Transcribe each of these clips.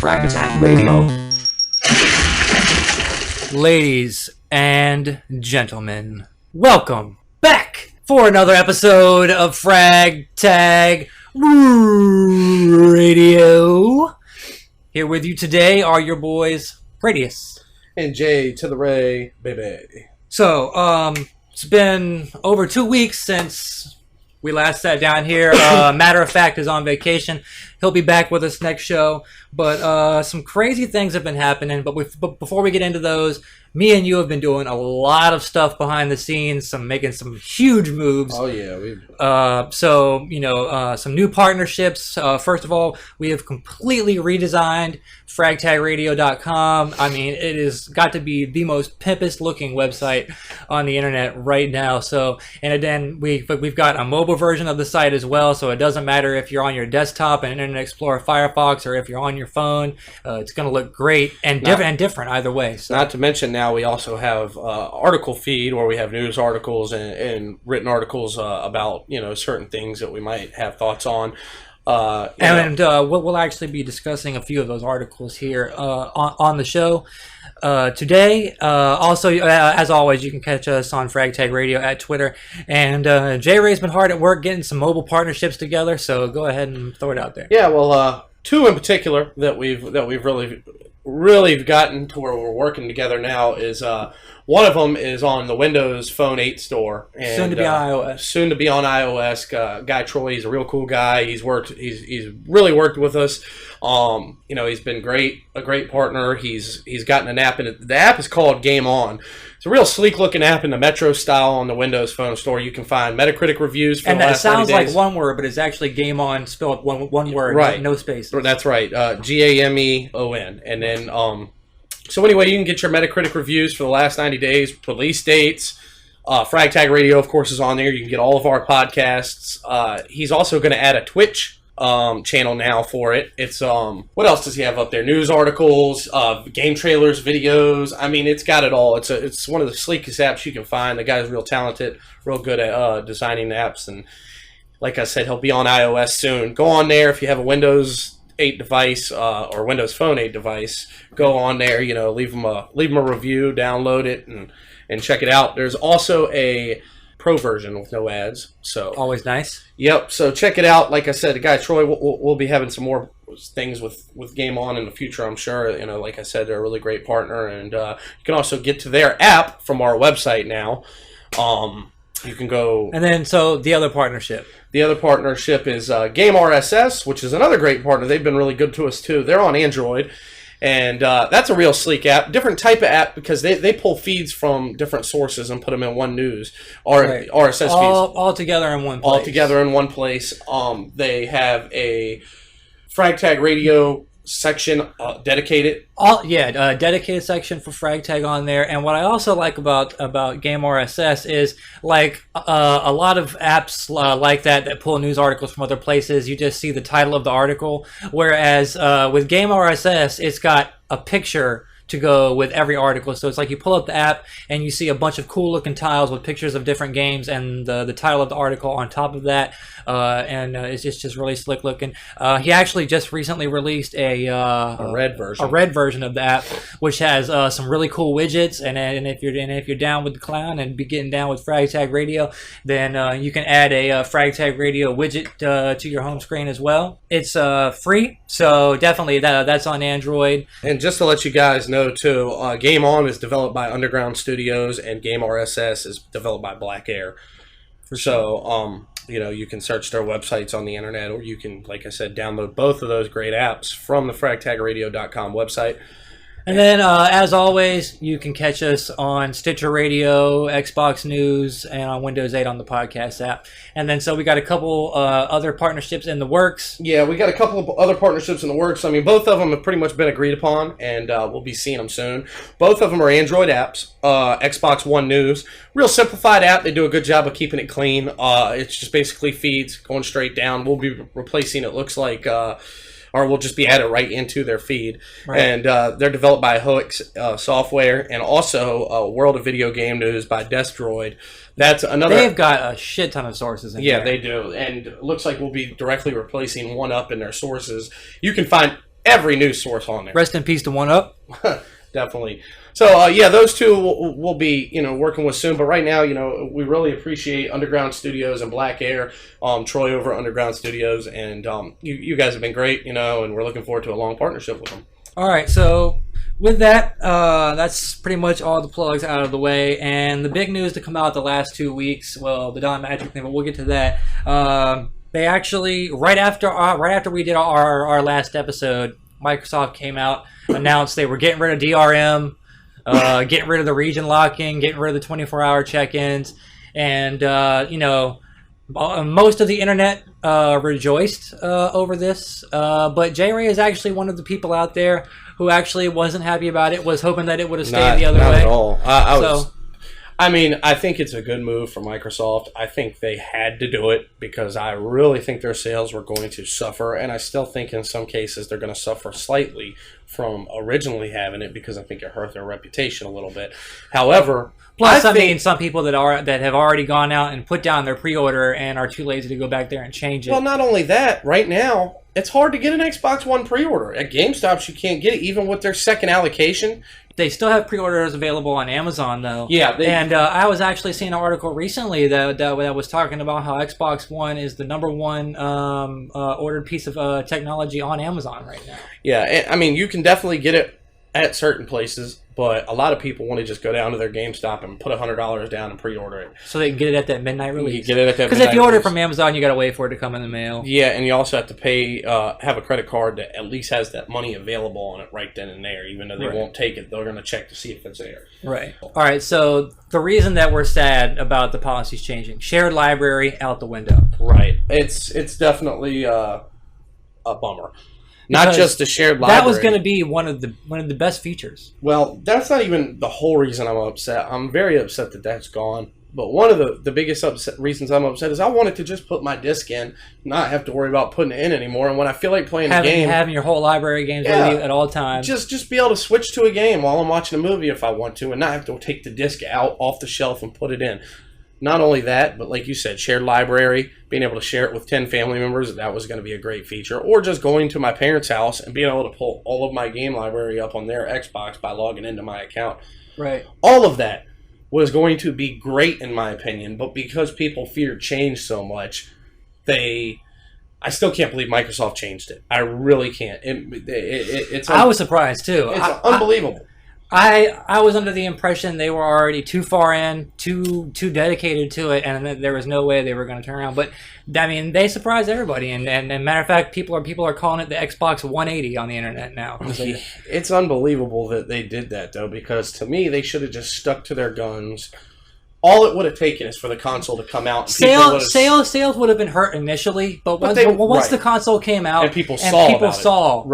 Frag Tag Radio. Ladies and gentlemen, welcome back for another episode of Frag Tag Radio. Here with you today are your boys, Pradius and Jay to the Ray, baby. So, it's been over 2 weeks since we last sat down here. Matter of fact is on vacation. He'll be back with us next show. But some crazy things have been happening. But before we get into those, me and you have been doing a lot of stuff behind the scenes, making some huge moves. Oh yeah, some new partnerships. First of all, we have completely redesigned fragtagradio.com. I mean, it has got to be the most pimpest looking website on the internet right now. So, and then we've got a mobile version of the site as well. So it doesn't matter if you're on your desktop and Internet Explorer, Firefox, or if you're on your phone. It's going to look great and different either way. So. Not to mention now we also have article feed where we have news articles and written articles about certain things that we might have thoughts on. We'll actually be discussing a few of those articles here on the show today. Also, as always, you can catch us on Frag Tag Radio at Twitter. And Jayray's been hard at work getting some mobile partnerships together, so go ahead and throw it out there. Yeah, well, two in particular that we've really gotten to where we're working together now is one of them is on the Windows Phone 8 store, and soon to be on iOS. Soon to be on iOS. Guy Troy, he's a real cool guy. He's really worked with us. He's been a great partner. He's gotten an app, and the app is called Game On. It's a real sleek looking app in the Metro style on the Windows Phone store. You can find Metacritic reviews for the last 90 days. And that sounds like one word, but it's actually Game On spelled one word, right? No space. That's right. GAMEON, and then so anyway, you can get your Metacritic reviews for the last 90 days, release dates. Frag Tag Radio, of course, is on there. You can get all of our podcasts. He's also going to add a Twitch channel now for it. It's what else does he have up there? News articles, game trailers, videos. I mean, it's got it all. It's one of the sleekest apps you can find. The guy's real talented, real good at designing apps, and like I said, he'll be on iOS soon. Go on there if you have a Windows 8 device or Windows Phone 8 device. Go on there, leave them a review, download it, and check it out. There's also a pro version with no ads, so always nice. Yep. So check it out. Like I said, the guy Troy, we'll be having some more things with Game On in the future, I'm sure. Like I said, they're a really great partner, and you can also get to their app from our website now. You can go. And then, so the other partnership. The other partnership is Game RSS, which is another great partner. They've been really good to us too. They're on Android, and that's a real sleek app. Different type of app because they pull feeds from different sources and put them in one news or right. RSS feeds all together in one place. All together in one place. They have a Frag Tag Radio section dedicated. Dedicated section for Frag Tag on there. And what I also like about Game RSS is like a lot of apps like that pull news articles from other places. You just see the title of the article, whereas with Game RSS, it's got a picture to go with every article. So it's like you pull up the app and you see a bunch of cool looking tiles with pictures of different games and the title of the article on top of that. It's just really slick looking. He actually just recently released a red version of the app, which has some really cool widgets. And if you're down with the clown and be getting down with Frag Tag Radio, then you can add a Frag Tag Radio widget to your home screen as well. It's free, so definitely that's on Android. And just to let you guys know too, Game On is developed by Underground Studios, and Game RSS is developed by Black Air. So you can search their websites on the internet, or you can, like I said, download both of those great apps from the fragtagradio.com website. And then, as always, you can catch us on Stitcher Radio, Xbox News, and on Windows 8 on the podcast app. And then, so we got a couple other partnerships in the works. Yeah, we got a couple of other partnerships in the works. I mean, both of them have pretty much been agreed upon, and we'll be seeing them soon. Both of them are Android apps. Xbox One News, real simplified app. They do a good job of keeping it clean. It's just basically feeds going straight down. We'll be replacing, it looks like, or we'll just be added right into their feed. Right. And they're developed by Hoix Software, and also World of Video Game News by Destroid. That's another. They've got a shit ton of sources in there. Yeah, they do. And it looks like we'll be directly replacing one up in their sources. You can find every news source on there. Rest in peace to One Up. Definitely. So, yeah, those two we'll be, working with soon. But right now, we really appreciate Underground Studios and Black Air, Troy over at Underground Studios. And you guys have been great, and we're looking forward to a long partnership with them. All right, so with that, that's pretty much all the plugs out of the way. And the big news to come out the last 2 weeks, well, the Don Mattrick thing, but we'll get to that. They actually, right after we did our last episode, Microsoft came out, announced they were getting rid of DRM, getting rid of the region locking, getting rid of the 24-hour check-ins, and most of the internet rejoiced over this. But Jayray is actually one of the people out there who actually wasn't happy about it, was hoping that it would have stayed the other way. Not at all. I think it's a good move for Microsoft. I think they had to do it because I really think their sales were going to suffer, and I still think in some cases they're going to suffer slightly from originally having it because I think it hurt their reputation a little bit. However, plus, I mean, some people that have already gone out and put down their pre-order and are too lazy to go back there and change it. Well, not only that, right now it's hard to get an Xbox One pre-order. At GameStop, you can't get it even with their second allocation. They still have pre-orders available on Amazon, though. Yeah. And I was actually seeing an article recently that was talking about how Xbox One is the #1 ordered piece of technology on Amazon right now. Yeah, I mean, you can definitely get it at certain places, but a lot of people want to just go down to their GameStop and put $100 down and pre-order it. So they can get it at that midnight release? You get it at that midnight release. Because if you order from Amazon, you got to wait for it to come in the mail. Yeah, and you also have to pay, have a credit card that at least has that money available on it right then and there. Even though they won't take it, they're going to check to see if it's there. Right. All right, so the reason that we're sad about the policies changing, shared library out the window. Right. It's definitely a bummer. Not just the shared library. That was going to be one of the best features. Well, that's not even the whole reason I'm upset. I'm very upset that that's gone. But one of the biggest reasons I'm upset is I wanted to just put my disc in, not have to worry about putting it in anymore. And when I feel like playing a game, having your whole library of games with you at all times, just be able to switch to a game while I'm watching a movie if I want to, and not have to take the disc out off the shelf and put it in. Not only that, but like you said, shared library, being able to share it with 10 family members, that was going to be a great feature. Or just going to my parents' house and being able to pull all of my game library up on their Xbox by logging into my account. Right. All of that was going to be great in my opinion, but because people feared change so much, I still can't believe Microsoft changed it. I really can't. I was surprised too. It's unbelievable. I was under the impression they were already too far in, too dedicated to it, and there was no way they were going to turn around. But I mean, they surprised everybody, and matter of fact, people are calling it the Xbox 180 on the internet now. It's unbelievable that they did that though, because to me, they should have just stuck to their guns. All it would have taken is for the console to come out. And sales would have been hurt initially, but once the console came out and people saw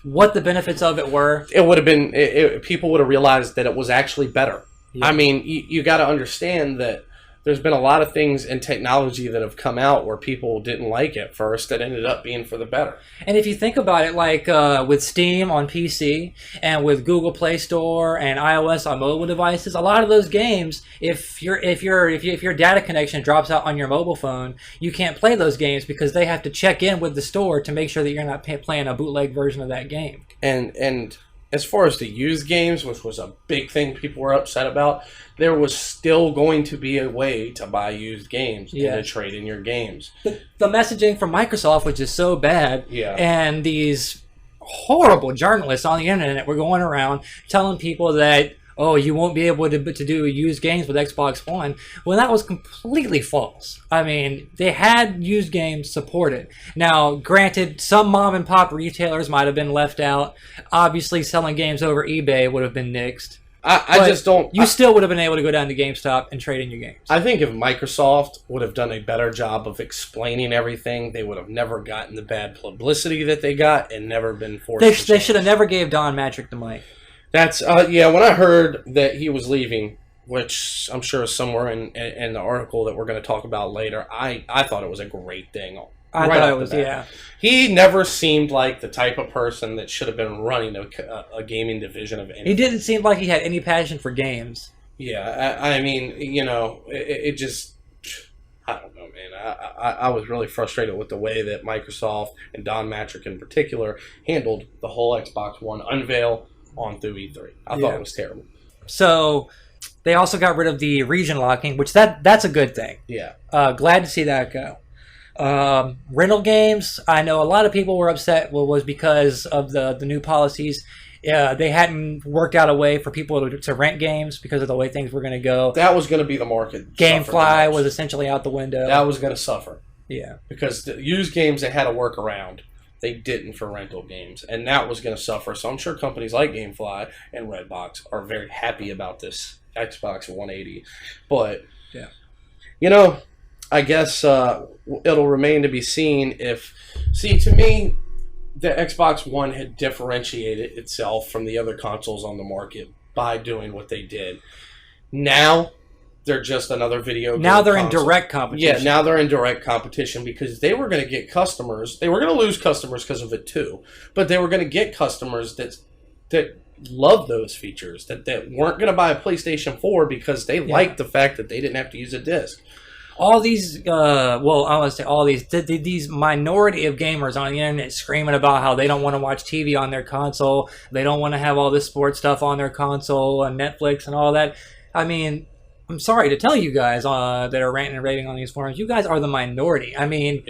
what the benefits of it were, it would have been. People would have realized that it was actually better. Yeah. I mean, you got to understand that there's been a lot of things in technology that have come out where people didn't like at first that ended up being for the better. And if you think about it, like with Steam on PC and with Google Play Store and iOS on mobile devices, a lot of those games, if your data connection drops out on your mobile phone, you can't play those games because they have to check in with the store to make sure that you're not playing a bootleg version of that game. And as far as the used games, which was a big thing people were upset about, there was still going to be a way to buy used games and to trade in your games. The messaging from Microsoft was just so bad, and these horrible journalists on the internet were going around telling people that, oh, you won't be able to do used games with Xbox One. Well, that was completely false. I mean, they had used games supported. Now, granted, some mom-and-pop retailers might have been left out. Obviously, selling games over eBay would have been nixed. I just don't... You still would have been able to go down to GameStop and trade in your games. I think if Microsoft would have done a better job of explaining everything, they would have never gotten the bad publicity that they got and never been forced to change. They should have never gave Don Mattrick the mic. That's when I heard that he was leaving, which I'm sure is somewhere in the article that we're going to talk about later, I thought it was a great thing. I thought it was, yeah. He never seemed like the type of person that should have been running a gaming division of anything. He didn't seem like he had any passion for games. Yeah, I mean, it just... I don't know, man. I was really frustrated with the way that Microsoft and Don Mattrick in particular handled the whole Xbox One unveil on through E3. I thought it was terrible. So they also got rid of the region locking, which that's a good thing. Yeah. Glad to see that go. Rental games, I know a lot of people were upset was because of the new policies. They hadn't worked out a way for people to rent games because of the way things were going to go. That was going to be the market. GameFly was essentially out the window. That was going to suffer. Yeah. Because the used games, they had a workaround. They didn't for rental games. And that was going to suffer. So I'm sure companies like GameFly and Redbox are very happy about this Xbox 180. But, yeah, you know, I guess it'll remain to be seen if... See, to me, the Xbox One had differentiated itself from the other consoles on the market by doing what they did. Now, they're just another video game Now they're console. in direct competition. Yeah, now they're in direct competition because they were going to get customers. They were going to lose customers because of it too. But they were going to get customers that love those features, that weren't going to buy a PlayStation 4 because they liked the fact that they didn't have to use a disc. All these, I want to say all these minority of gamers on the internet screaming about how they don't want to watch TV on their console, they don't want to have all this sports stuff on their console and Netflix and all that. I mean, I'm sorry to tell you guys that are ranting and raving on these forums, you guys are the minority. I mean,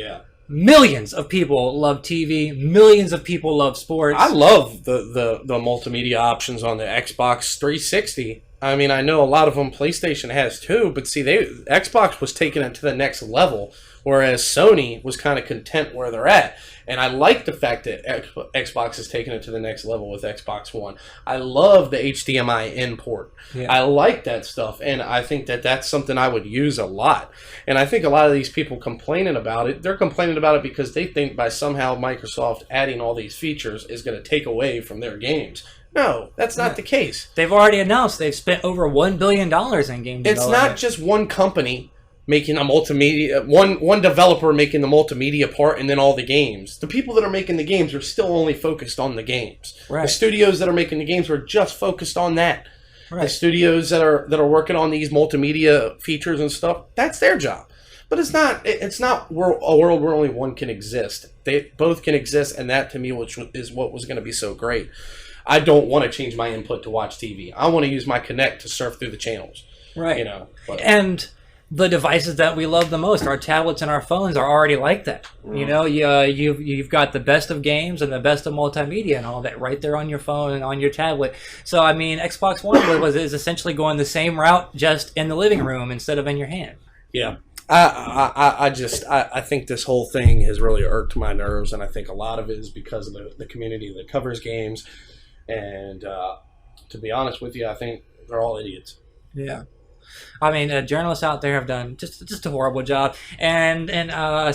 millions of people love TV, millions of people love sports. I love the multimedia options on the Xbox 360. I mean, I know a lot of them PlayStation has too, but see, Xbox was taking it to the next level, whereas Sony was kind of content where they're at. And I like the fact that Xbox is taking it to the next level with Xbox One. I love the HDMI in port. Yeah. I like that stuff, and I think that that's something I would use a lot. And I think a lot of these people complaining about it, they're complaining about it because they think by somehow Microsoft adding all these features is going to take away from their games. No, that's not the case. They've already announced they've spent over $1 billion in game development. It's not just one company making a multimedia, one developer making the multimedia part and then all the games. The people that are making the games are still only focused on the games. Right. The studios that are making the games are just focused on that. Right. The studios that are working on these multimedia features and stuff, that's their job. But it's not a world where only one can exist. They both can exist, and that to me which is what was going to be so great. I don't want to change my input to watch TV. I want to use my Kinect to surf through the channels. Right. You know. But. And the devices that we love the most, our tablets and our phones, are already like that. Mm. You know, you've got the best of games and the best of multimedia and all that right there on your phone and on your tablet. So I mean, Xbox One is essentially going the same route, just in the living room instead of in your hand. Yeah. I think this whole thing has really irked my nerves, and I think a lot of it is because of the community that covers games. And to be honest with you, I think they're all idiots. Yeah. I mean, journalists out there have done just a horrible job. And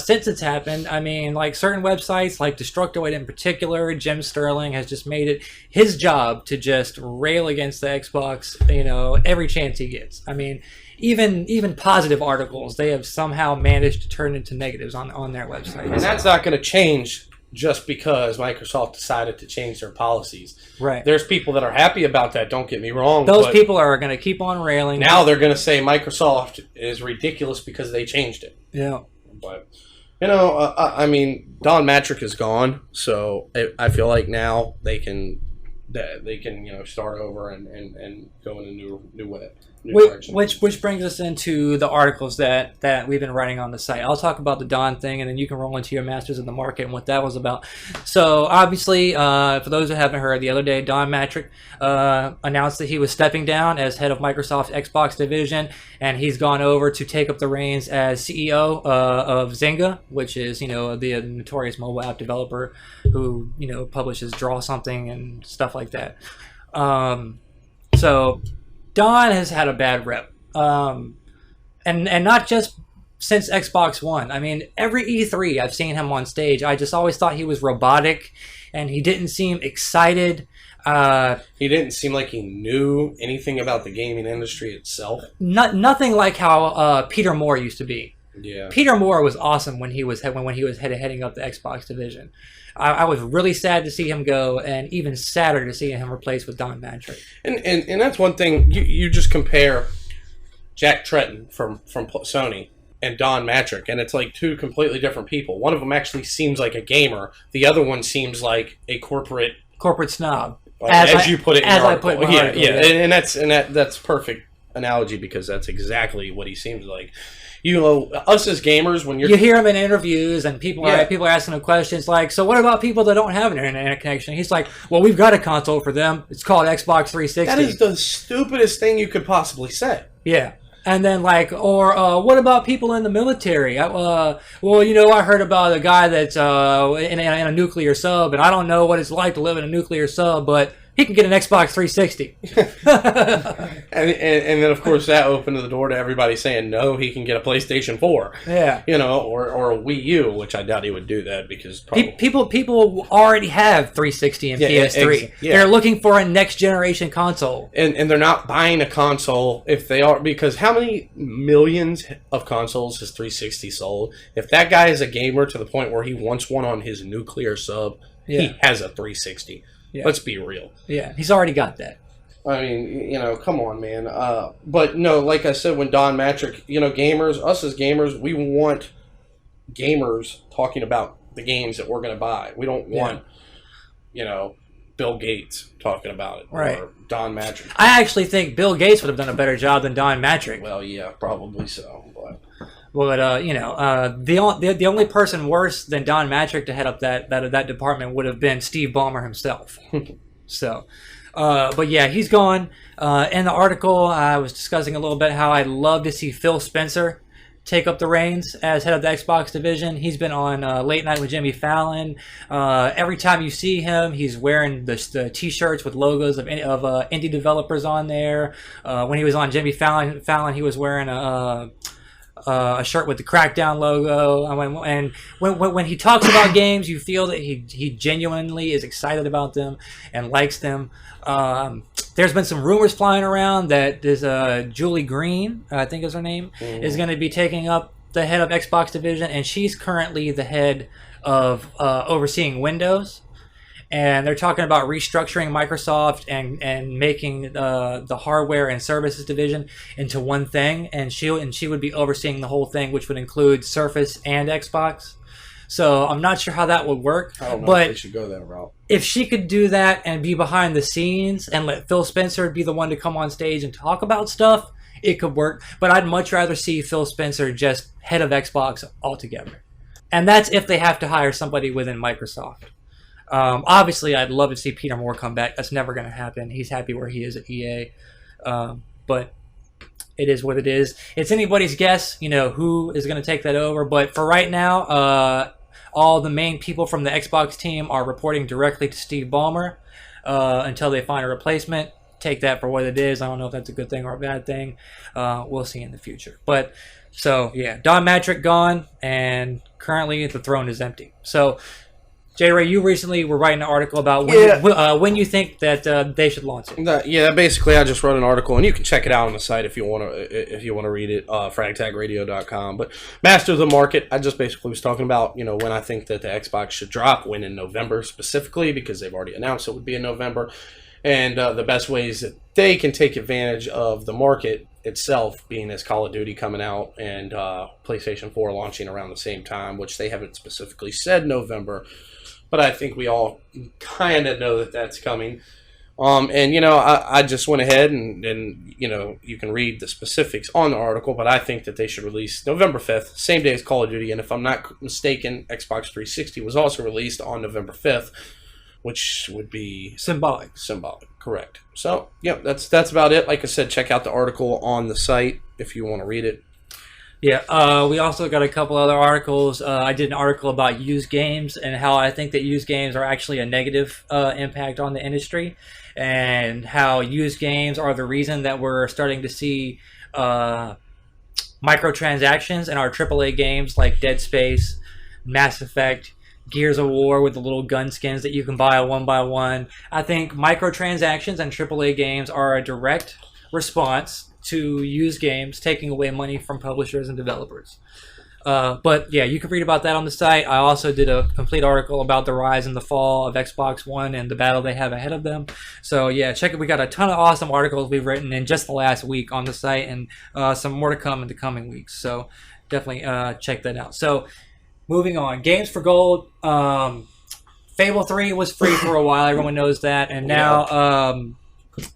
since it's happened, I mean, like certain websites, like Destructoid in particular, Jim Sterling has just made it his job to just rail against the Xbox, you know, every chance he gets. I mean, even positive articles, they have somehow managed to turn into negatives on their website. And that's not going to change just because Microsoft decided to change their policies. Right. There's people that are happy about that, don't get me wrong. Those people are going to keep on railing. Now they're going to say Microsoft is ridiculous because they changed it. Yeah. But, you know, I mean, Don Mattrick is gone, so I feel like now they can you know, start over and go in a new way. Which brings us into the articles that we've been writing on the site. I'll talk about the Don thing, and then you can roll into your Masters of the Market and what that was about. So, obviously, for those who haven't heard, the other day, Don Mattrick announced that he was stepping down as head of Microsoft's Xbox division, and he's gone over to take up the reins as CEO of Zynga, which is, you know, the notorious mobile app developer who, you know, publishes Draw Something and stuff like that. So Don has had a bad rep, and not just since Xbox One. I mean, every E3 I've seen him on stage, I just always thought he was robotic, and he didn't seem excited. He didn't seem like he knew anything about the gaming industry itself. Nothing like how Peter Moore used to be. Yeah. Peter Moore was awesome when he was heading up the Xbox division. I was really sad to see him go, and even sadder to see him replaced with Don Mattrick. And that's one thing. You just compare Jack Tretton from Sony and Don Mattrick, and it's like two completely different people. One of them actually seems like a gamer. The other one seems like a corporate snob. As you put it in as your I article. put in my article, and that's perfect analogy because that's exactly what he seems like. You know, us as gamers, when you hear him in interviews and people are asking him questions like, so what about people that don't have an internet connection? He's like, well, we've got a console for them. It's called Xbox 360. That is the stupidest thing you could possibly say. Yeah. And then what about people in the military? Well, you know, I heard about a guy that's in a nuclear sub, and I don't know what it's like to live in a nuclear sub, but he can get an Xbox 360. and then, of course, that opened the door to everybody saying, no, he can get a PlayStation 4. Yeah. You know, or a Wii U, which I doubt he would do that because probably... People already have 360 and PS3. They're looking for a next-generation console. And they're not buying a console if they are... Because how many millions of consoles has 360 sold? If that guy is a gamer to the point where he wants one on his nuclear sub, he has a 360. Yeah. Let's be real. Yeah, he's already got that. I mean, you know, come on, man. But no, like I said, when Don Mattrick, you know, gamers, us as gamers, we want gamers talking about the games that we're going to buy. We don't want, you know, Bill Gates talking about it. Right. Or Don Mattrick. I actually think Bill Gates would have done a better job than Don Mattrick. Well, yeah, probably so. But you know, the only person worse than Don Mattrick to head up that department would have been Steve Ballmer himself. So, but yeah, he's gone. In the article, I was discussing a little bit how I'd love to see Phil Spencer take up the reins as head of the Xbox division. He's been on Late Night with Jimmy Fallon. Every time you see him, he's wearing the T-shirts with logos of indie developers on there. When he was on Jimmy Fallon, he was wearing a shirt with the Crackdown logo, and when he talks about games, you feel that he genuinely is excited about them and likes them. There's been some rumors flying around that this Julie Green, I think is her name, is going to be taking up the head of Xbox division, and she's currently the head of overseeing Windows. And they're talking about restructuring Microsoft and making the hardware and services division into one thing, and she would be overseeing the whole thing, which would include Surface and Xbox. So I'm not sure how that would work. I don't know but if they should go that route. If she could do that and be behind the scenes and let Phil Spencer be the one to come on stage and talk about stuff, it could work. But I'd much rather see Phil Spencer just head of Xbox altogether. And that's if they have to hire somebody within Microsoft. Obviously, I'd love to see Peter Moore come back. That's never going to happen. He's happy where he is at EA. But it is what it is. It's anybody's guess, you know, who is going to take that over. But for right now, all the main people from the Xbox team are reporting directly to Steve Ballmer until they find a replacement. Take that for what it is. I don't know if that's a good thing or a bad thing. We'll see in the future. But so, yeah, Don Mattrick gone, and currently the throne is empty. So, Jayray, you recently were writing an article about when you think that they should launch it. Basically, I just wrote an article, and you can check it out on the site if you want to read it. fragtagradio.com. But Master of the Market, I just basically was talking about, you know, when I think that the Xbox should drop, when in November specifically, because they've already announced it would be in November, and the best ways that they can take advantage of the market itself, being as Call of Duty coming out and PlayStation 4 launching around the same time, which they haven't specifically said November. But I think we all kind of know that that's coming. And, you know, I just went ahead and, you know, you can read the specifics on the article, but I think that they should release November 5th, same day as Call of Duty. And if I'm not mistaken, Xbox 360 was also released on November 5th, which would be... Symbolic, correct. So, yeah, that's about it. Like I said, check out the article on the site if you want to read it. Yeah, we also got a couple other articles. I did an article about used games and how I think that used games are actually a negative impact on the industry, and how used games are the reason that we're starting to see microtransactions in our AAA games like Dead Space, Mass Effect, Gears of War with the little gun skins that you can buy one by one. I think microtransactions and AAA games are a direct response to used games taking away money from publishers and developers. But yeah, you can read about that on the site. I also did a complete article about the rise and the fall of Xbox One and the battle they have ahead of them. So yeah, check it. We got a ton of awesome articles we've written in just the last week on the site, and some more to come in the coming weeks. So definitely check that out. So, moving on. Games for Gold. Fable 3 was free for a while. Everyone knows that. And now,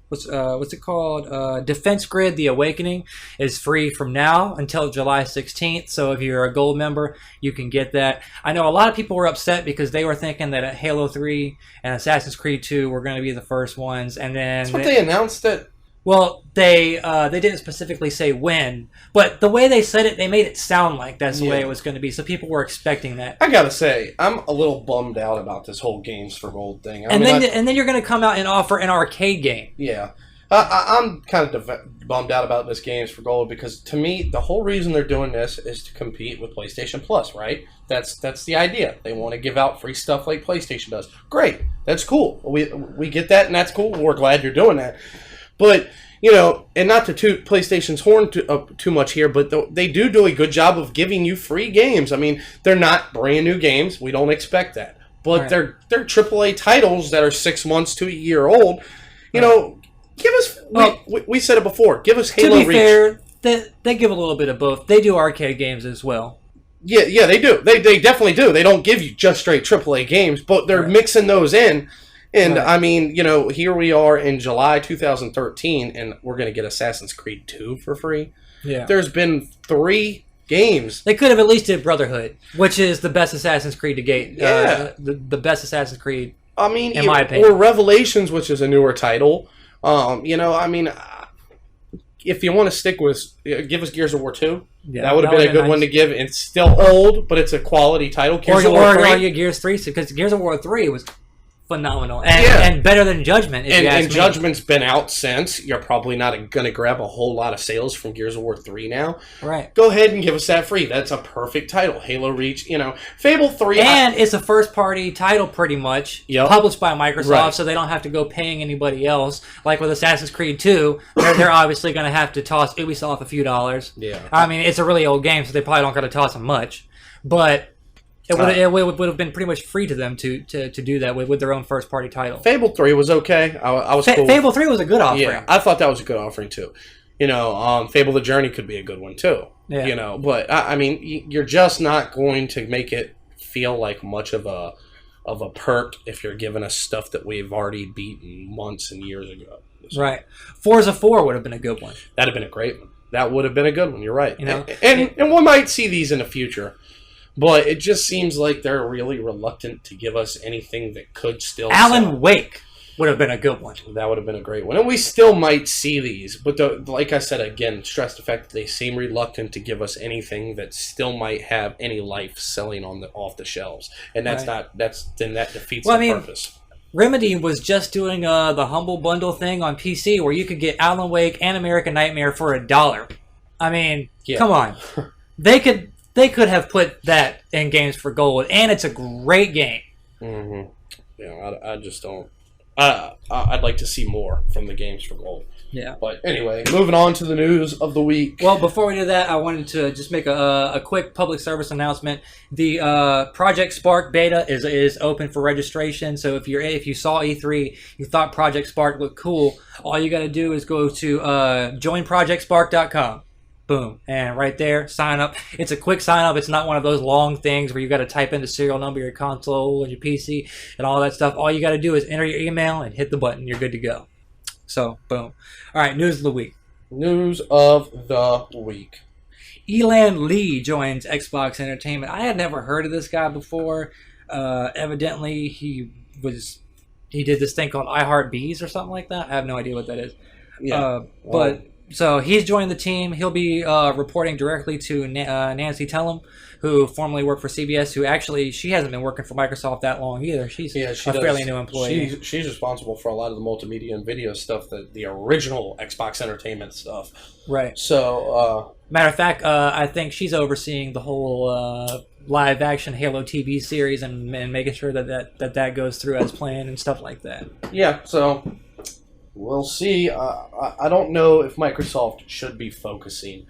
what's it called? Defense Grid: The Awakening is free from now until July 16th. So if you're a Gold member, you can get that. I know a lot of people were upset because they were thinking that Halo 3 and Assassin's Creed 2 were going to be the first ones, and then That's what they announced it. Well, they didn't specifically say when, but the way they said it, they made it sound like that's the way it was going to be. So people were expecting that. I gotta say, I'm a little bummed out about this whole Games for Gold thing. And then you're going to come out and offer an arcade game. Yeah. I'm kind of bummed out about this Games for Gold because, to me, the whole reason they're doing this is to compete with PlayStation Plus, right? That's the idea. They want to give out free stuff like PlayStation does. Great. That's cool. We get that, and that's cool. We're glad you're doing that. But, you know, and not to toot PlayStation's horn too much here, but they do a good job of giving you free games. I mean, they're not brand new games. We don't expect that. But they're AAA titles that are 6 months to a year old. You know, give us... we said it before. Give us Halo Reach. To be fair, they give a little bit of both. They do arcade games as well. Yeah, they do. They definitely do. They don't give you just straight AAA games, but they're mixing those in. And, I mean, you know, here we are in July 2013, and we're going to get Assassin's Creed 2 for free. Yeah. There's been 3 games. They could have at least did Brotherhood, which is the best Assassin's Creed to date. Yeah. The best Assassin's Creed, in my opinion. Or Revelations, which is a newer title. You know, I mean, if you want to stick with... give us Gears of War 2. Yeah, that would have been a good one to give. It's still old, but it's a quality title. Gears of War 3. Or Gears 3, because Gears of War 3 was... phenomenal and better than Judgment. And Judgment's been out since. You're probably not going to grab a whole lot of sales from Gears of War 3 now. Right. Go ahead and give us that free. That's a perfect title. Halo Reach, you know. Fable 3. And it's a first-party title pretty much. Yep. Published by Microsoft, so they don't have to go paying anybody else. Like with Assassin's Creed 2, they're obviously going to have to toss Ubisoft a few dollars. Yeah. I mean, it's a really old game, so they probably don't got to toss them much. But... It would have been pretty much free to them to do that with their own first-party title. Fable 3 was okay. I was cool. Fable 3 was a good offering. Yeah, I thought that was a good offering, too. You know, Fable the Journey could be a good one, too. Yeah. You know, but, I mean, you're just not going to make it feel like much of a perk if you're giving us stuff that we've already beaten months and years ago. So. Right. Forza 4 would have been a good one. That would have been a great one. That would have been a good one. You're right. You know, and we might see these in the future. But it just seems like they're really reluctant to give us anything that could still Alan Wake would have been a good one. That would have been a great one. And we still might see these. But like I said, again, stress the fact that they seem reluctant to give us anything that still might have any life selling off the shelves. And that's that defeats the purpose. Remedy was just doing the Humble Bundle thing on PC where you could get Alan Wake and American Nightmare for $1. I mean, come on. They could have put that in Games for Gold, and it's a great game. Mm-hmm. Yeah, I just don't... I'd like to see more from the Games for Gold. Yeah. But anyway, moving on to the news of the week. Well, before we do that, I wanted to just make a quick public service announcement. The Project Spark beta is open for registration. So if you saw E3, you thought Project Spark looked cool, all you got to do is go to joinprojectspark.com. Boom. And right there, sign up. It's a quick sign up. It's not one of those long things where you got to type in the serial number, your console, and your PC, and all that stuff. All you got to do is enter your email and hit the button. You're good to go. So, boom. All right, news of the week. News of the week. Elan Lee joins Xbox Entertainment. I had never heard of this guy before. Evidently, he did this thing called iHeartBees or something like that. I have no idea what that is. Yeah. So he's joined the team. He'll be reporting directly to Nancy Tellem, who formerly worked for CBS, who actually, she hasn't been working for Microsoft that long either. She's fairly new employee. She's responsible for a lot of the multimedia and video stuff, the original Xbox Entertainment stuff. Right. So, matter of fact, I think she's overseeing the whole live-action Halo TV series and making sure that goes through as planned and stuff like that. Yeah, so... We'll see. I don't know if Microsoft should be focusing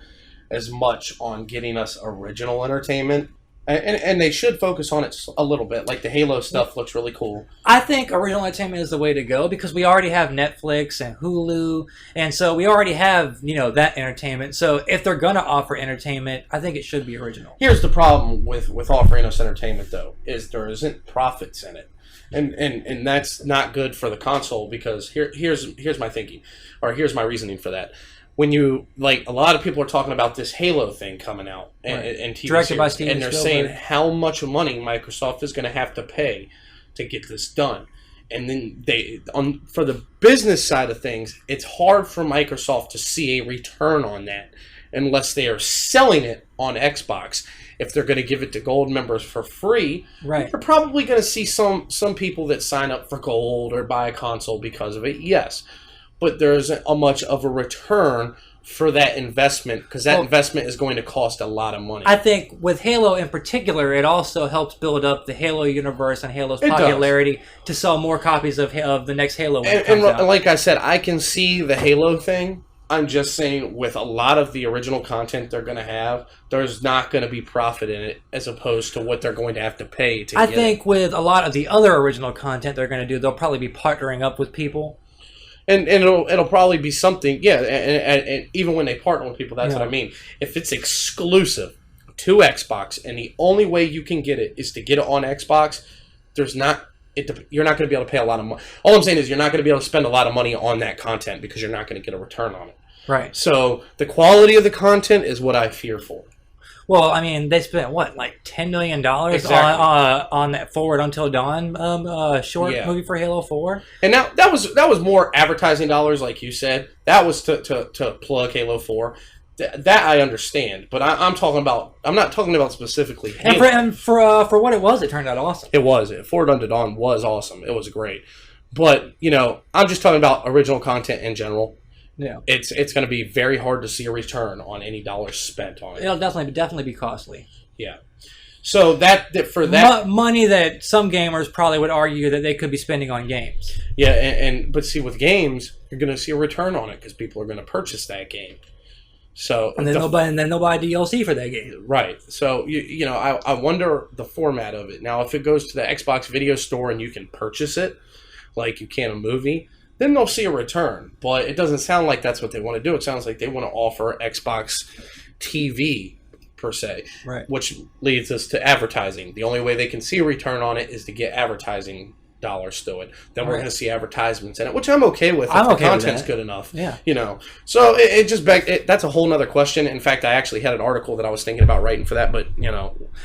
as much on getting us original entertainment And they should focus on it a little bit. Like the Halo stuff looks really cool. I think original entertainment is the way to go because we already have Netflix and Hulu, and so we already have that entertainment. So if they're gonna offer entertainment, I think it should be original. Here's the problem with offering us entertainment, though, is there isn't profits in it, and that's not good for the console because here's my thinking, or here's my reasoning for that. When you, like, a lot of people are talking about this Halo thing coming out and TV Directed series, by Steven and they're Spielberg. saying how much money Microsoft is going to have to pay to get this done. And then for the business side of things, it's hard for Microsoft to see a return on that unless they are selling it on Xbox. If they're going to give it to Gold members for free, right, you're probably going to see some people that sign up for Gold or buy a console because of it, yes. But there isn't much of a return for that investment because that investment is going to cost a lot of money. I think with Halo in particular, it also helps build up the Halo universe and Halo's popularity to sell more copies of the next Halo when it comes out. And like I said, I can see the Halo thing. I'm just saying with a lot of the original content they're going to have, there's not going to be profit in it as opposed to what they're going to have to pay to get it. I think with a lot of the other original content they're going to do, they'll probably be partnering up with people. And it'll probably be something, yeah. And even when they partner with people, that's what I mean. If it's exclusive to Xbox, and the only way you can get it is to get it on Xbox, you're not going to be able to pay a lot of money. All I'm saying is you're not going to be able to spend a lot of money on that content because you're not going to get a return on it. Right. So the quality of the content is what I fear for. Well, I mean, they spent what, like $10 million on that Forward Until Dawn short movie for Halo 4. And now that was more advertising dollars, like you said. That was to plug Halo 4. That I understand, but I'm not talking about specifically Halo. And for what it was, it turned out awesome. It was. Forward Until Dawn was awesome. It was great. But I'm just talking about original content in general. Yeah, it's going to be very hard to see a return on any dollars spent on it. It'll definitely be costly. Yeah. So for that money that some gamers probably would argue that they could be spending on games. Yeah, but see, with games, you're going to see a return on it because people are going to purchase that game. So and then they'll buy DLC for that game. Right. So I wonder the format of it. Now, if it goes to the Xbox Video Store and you can purchase it, like you can a movie, then they'll see a return. But it doesn't sound like that's what they want to do. It sounds like they want to offer Xbox TV, per se. Right. Which leads us to advertising. The only way they can see a return on it is to get advertising dollars to it. Then we're going to see advertisements in it, which I'm okay with if the content's good enough. Yeah. So it just that's a whole nother question. In fact, I actually had an article that I was thinking about writing for that, but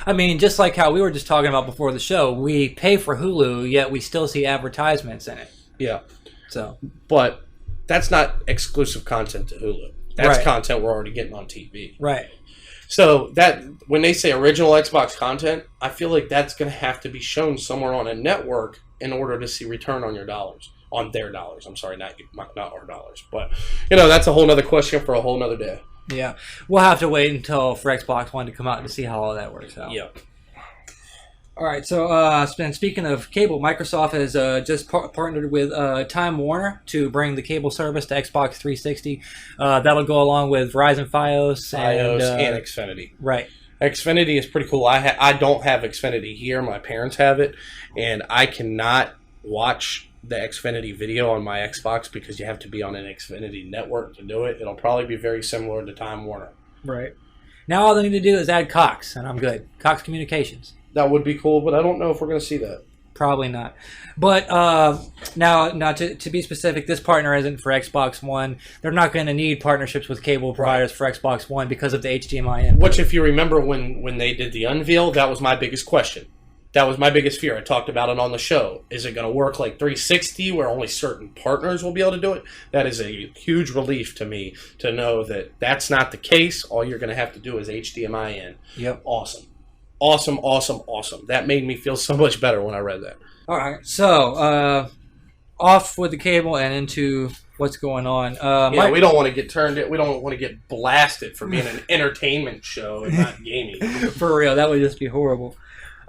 I mean, just like how we were just talking about before the show, we pay for Hulu, yet we still see advertisements in it. Yeah. So, but that's not exclusive content to Hulu. That's content we're already getting on TV. Right. So that when they say original Xbox content, I feel like that's going to have to be shown somewhere on a network in order to see return on your dollars, on their dollars. I'm sorry, not our dollars. But that's a whole nother question for a whole nother day. Yeah, we'll have to wait until for Xbox One to come out to see how all that works out. Yeah. All right, so speaking of cable, Microsoft has just partnered with Time Warner to bring the cable service to Xbox 360. That'll go along with Verizon Fios and Xfinity. Right. Xfinity is pretty cool. I don't have Xfinity here. My parents have it, and I cannot watch the Xfinity video on my Xbox because you have to be on an Xfinity network to do it. It'll probably be very similar to Time Warner. Right. Now all they need to do is add Cox, and I'm good. Cox Communications. That would be cool, but I don't know if we're going to see that. Probably not. But now to be specific, this partner isn't for Xbox One. They're not going to need partnerships with cable providers for Xbox One because of the HDMI input. Which, if you remember when they did the unveil, that was my biggest question. That was my biggest fear. I talked about it on the show. Is it going to work like 360 where only certain partners will be able to do it? That is a huge relief to me to know that that's not the case. All you're going to have to do is HDMI in. Yep. Awesome. Awesome. That made me feel so much better when I read that. All right. So, off with the cable and into what's going on. We don't want to get we don't want to get blasted for being an entertainment show and not gaming. For real, that would just be horrible.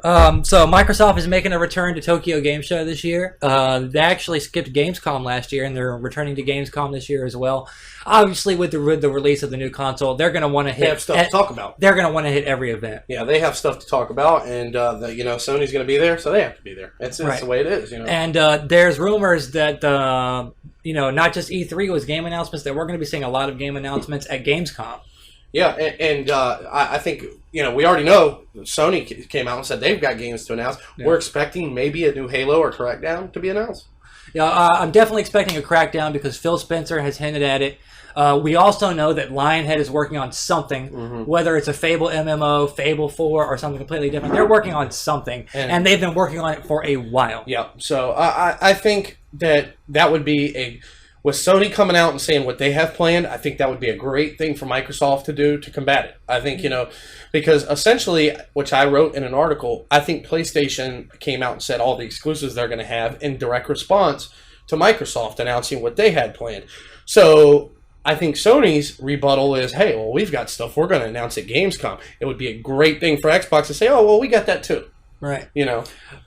So Microsoft is making a return to Tokyo Game Show this year. They actually skipped Gamescom last year, and they're returning to Gamescom this year as well. Obviously, with the release of the new console, they're going to want to hit. They have stuff to talk about. They're going to want to hit every event. Yeah, they have stuff to talk about, and Sony's going to be there, so they have to be there. It's the way it is, And there's rumors that not just E3 was game announcements, that we're going to be seeing a lot of game announcements at Gamescom. Yeah, and I think, we already know Sony came out and said they've got games to announce. Yeah. We're expecting maybe a new Halo or Crackdown to be announced. Yeah, I'm definitely expecting a Crackdown because Phil Spencer has hinted at it. We also know that Lionhead is working on something, whether it's a Fable MMO, Fable 4, or something completely different. They're working on something, and they've been working on it for a while. Yeah, so I think that would be with Sony coming out and saying what they have planned, I think that would be a great thing for Microsoft to do to combat it. I think, because essentially, which I wrote in an article, I think PlayStation came out and said all the exclusives they're going to have in direct response to Microsoft announcing what they had planned. So I think Sony's rebuttal is, hey, well, we've got stuff we're going to announce at Gamescom. It would be a great thing for Xbox to say, oh, well, we got that too. Right.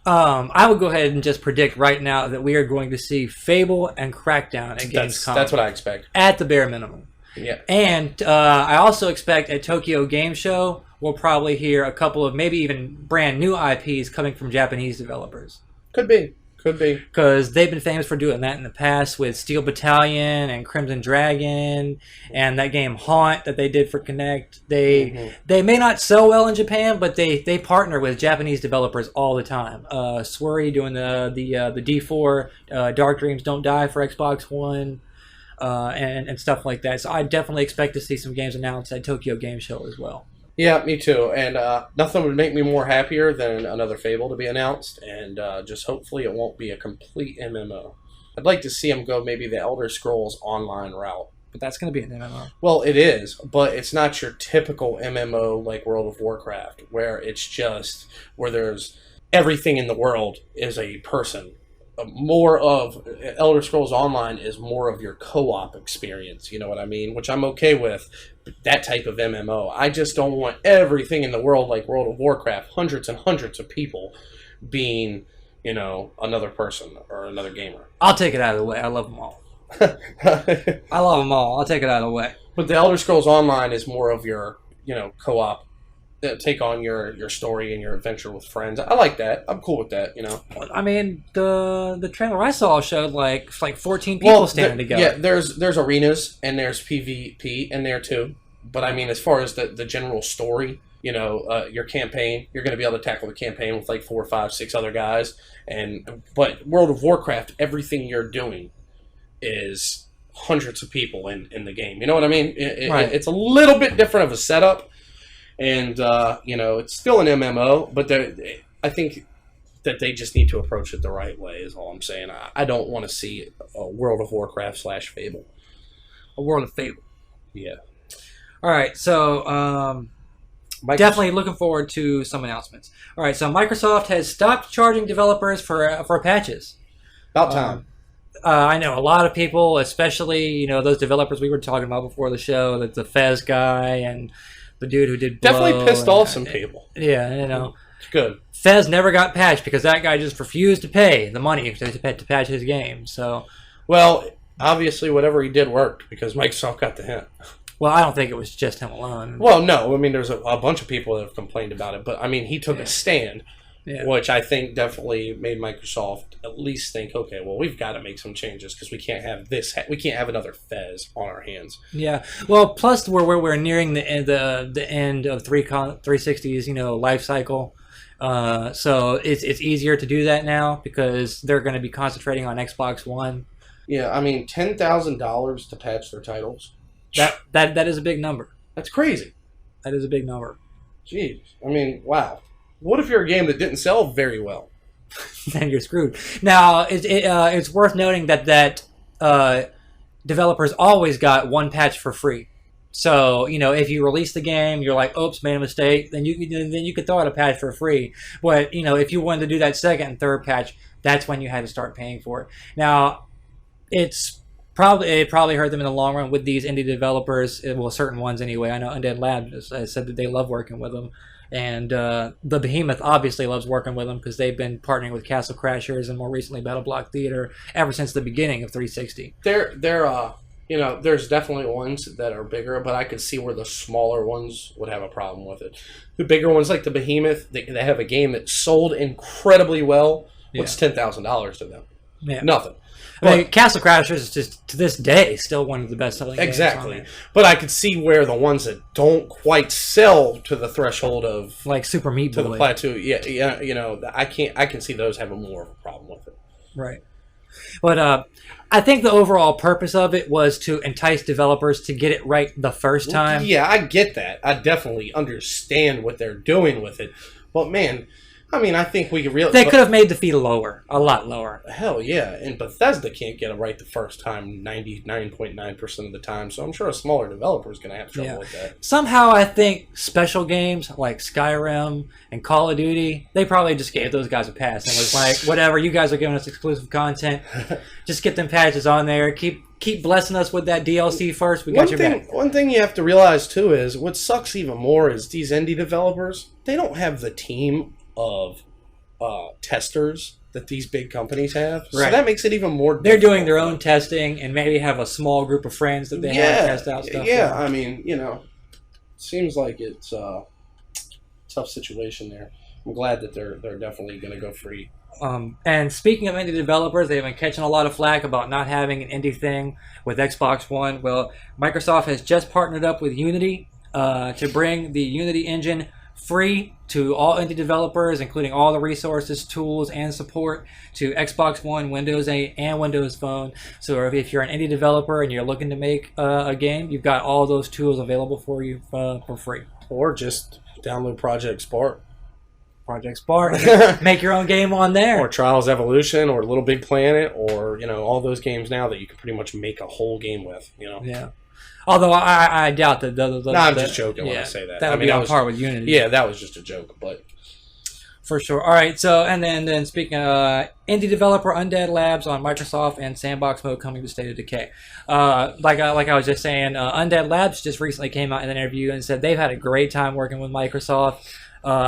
I would go ahead and just predict right now that we are going to see Fable and Crackdown at Gamescom. That's what I expect. At the bare minimum. Yeah. And I also expect at Tokyo Game Show, we'll probably hear a couple of maybe even brand new IPs coming from Japanese developers. Could be. Because they've been famous for doing that in the past with Steel Battalion and Crimson Dragon and that game Haunt that they did for Kinect. They may not sell well in Japan, but they partner with Japanese developers all the time. Swery doing the D4, Dark Dreams Don't Die for Xbox One, and stuff like that. So I definitely expect to see some games announced at Tokyo Game Show as well. Yeah, me too. And nothing would make me more happier than another Fable to be announced, and just hopefully it won't be a complete MMO. I'd like to see them go maybe the Elder Scrolls Online route. But that's going to be an MMO. Well, it is, but it's not your typical MMO like World of Warcraft, where it's just where there's everything in the world is a person. More of Elder Scrolls Online is more of your co-op experience, you know what I mean? Which I'm okay with, that type of MMO. I just don't want everything in the world like World of Warcraft, hundreds and hundreds of people being, another person or another gamer. I'll take it out of the way. I love them all. I love them all. I'll take it out of the way. But the Elder Scrolls Online is more of your, co-op. Take on your story and your adventure with friends. I like that. I'm cool with that, I mean, the trailer I saw showed like 14 people standing together. Yeah, there's arenas and there's PvP in there too. But I mean, as far as the general story, your campaign, you're going to be able to tackle the campaign with like 4, 5, 6 other guys. But World of Warcraft, everything you're doing is hundreds of people in the game. You know what I mean? It's a little bit different of a setup. And, it's still an MMO, but I think that they just need to approach it the right way is all I'm saying. I don't want to see a World of Warcraft / Fable. A World of Fable. Yeah. All right, so definitely looking forward to some announcements. All right, so Microsoft has stopped charging developers for patches. About time. I know a lot of people, especially, those developers we were talking about before the show, that the Fez guy and the dude who did definitely pissed off some people. Yeah, It's good. Fez never got patched because that guy just refused to pay the money to patch his game. So, well, obviously whatever he did worked because Microsoft got the hint. Well, I don't think it was just him alone. Well, no. I mean, there's a bunch of people that have complained about it, but I mean, he took a stand. Yeah. Which I think definitely made Microsoft at least think, okay, well, we've got to make some changes because we can't have this. We can't have another Fez on our hands. Yeah. Well, plus we're nearing the end of 360's life cycle, so it's easier to do that now because they're going to be concentrating on Xbox One. Yeah, I mean, $10,000 to patch their titles. That is a big number. That's crazy. That is a big number. Jeez. I mean, wow. What if you're a game that didn't sell very well? Then you're screwed. Now, it's worth noting that developers always got one patch for free. So, if you release the game, you're like, oops, made a mistake, then you could throw out a patch for free. But, if you wanted to do that second and third patch, that's when you had to start paying for it. Now, it's It probably hurt them in the long run with these indie developers. Well, certain ones anyway. I know Undead Labs said that they love working with them, and the Behemoth obviously loves working with them because they've been partnering with Castle Crashers and more recently Battle Block Theater ever since the beginning of 360. There's definitely ones that are bigger, but I could see where the smaller ones would have a problem with it. The bigger ones, like the Behemoth, they have a game that sold incredibly well. What's $10,000 to them? Yeah. Nothing. I mean, Castle Crashers is just, to this day, still one of the best-selling games. Exactly. But I could see where the ones that don't quite sell to the threshold of... Like Super Meat Boy. To the plateau. Yeah, I can see those having more of a problem with it. Right. But I think the overall purpose of it was to entice developers to get it right the first time. Yeah, I get that. I definitely understand what they're doing with it. But, man... I mean, I think we could really... They could have made the fee lower. A lot lower. Hell, yeah. And Bethesda can't get it right the first time 99.9% of the time, so I'm sure a smaller developer is going to have trouble with that. Somehow, I think special games like Skyrim and Call of Duty, they probably just gave those guys a pass and was like, whatever, you guys are giving us exclusive content. Just get them patches on there. Keep blessing us with that DLC first. We got your back. One thing you have to realize, too, is what sucks even more is these indie developers, they don't have the team of testers that these big companies have. So that makes it even more difficult. They're doing their own testing and maybe have a small group of friends that they have to test out stuff for. I mean, seems like it's a tough situation there. I'm glad that they're definitely going to go free. And speaking of indie developers, they've been catching a lot of flack about not having an indie thing with Xbox One. Well, Microsoft has just partnered up with Unity to bring the Unity engine free to all indie developers, including all the resources, tools, and support to Xbox One, Windows 8, and Windows Phone. So if you're an indie developer and you're looking to make a game, you've got all those tools available for you for free. Or just download Project Spark. Make your own game on there. Or Trials Evolution, or Little Big Planet, or all those games now that you can pretty much make a whole game with. Yeah. Although I doubt that. I'm just joking when I say that. That would be on par with Unity. Yeah, that was just a joke, but for sure. All right. So and then speaking of indie developer Undead Labs on Microsoft and Sandbox mode coming to State of Decay. Like I was just saying, Undead Labs just recently came out in an interview and said they've had a great time working with Microsoft.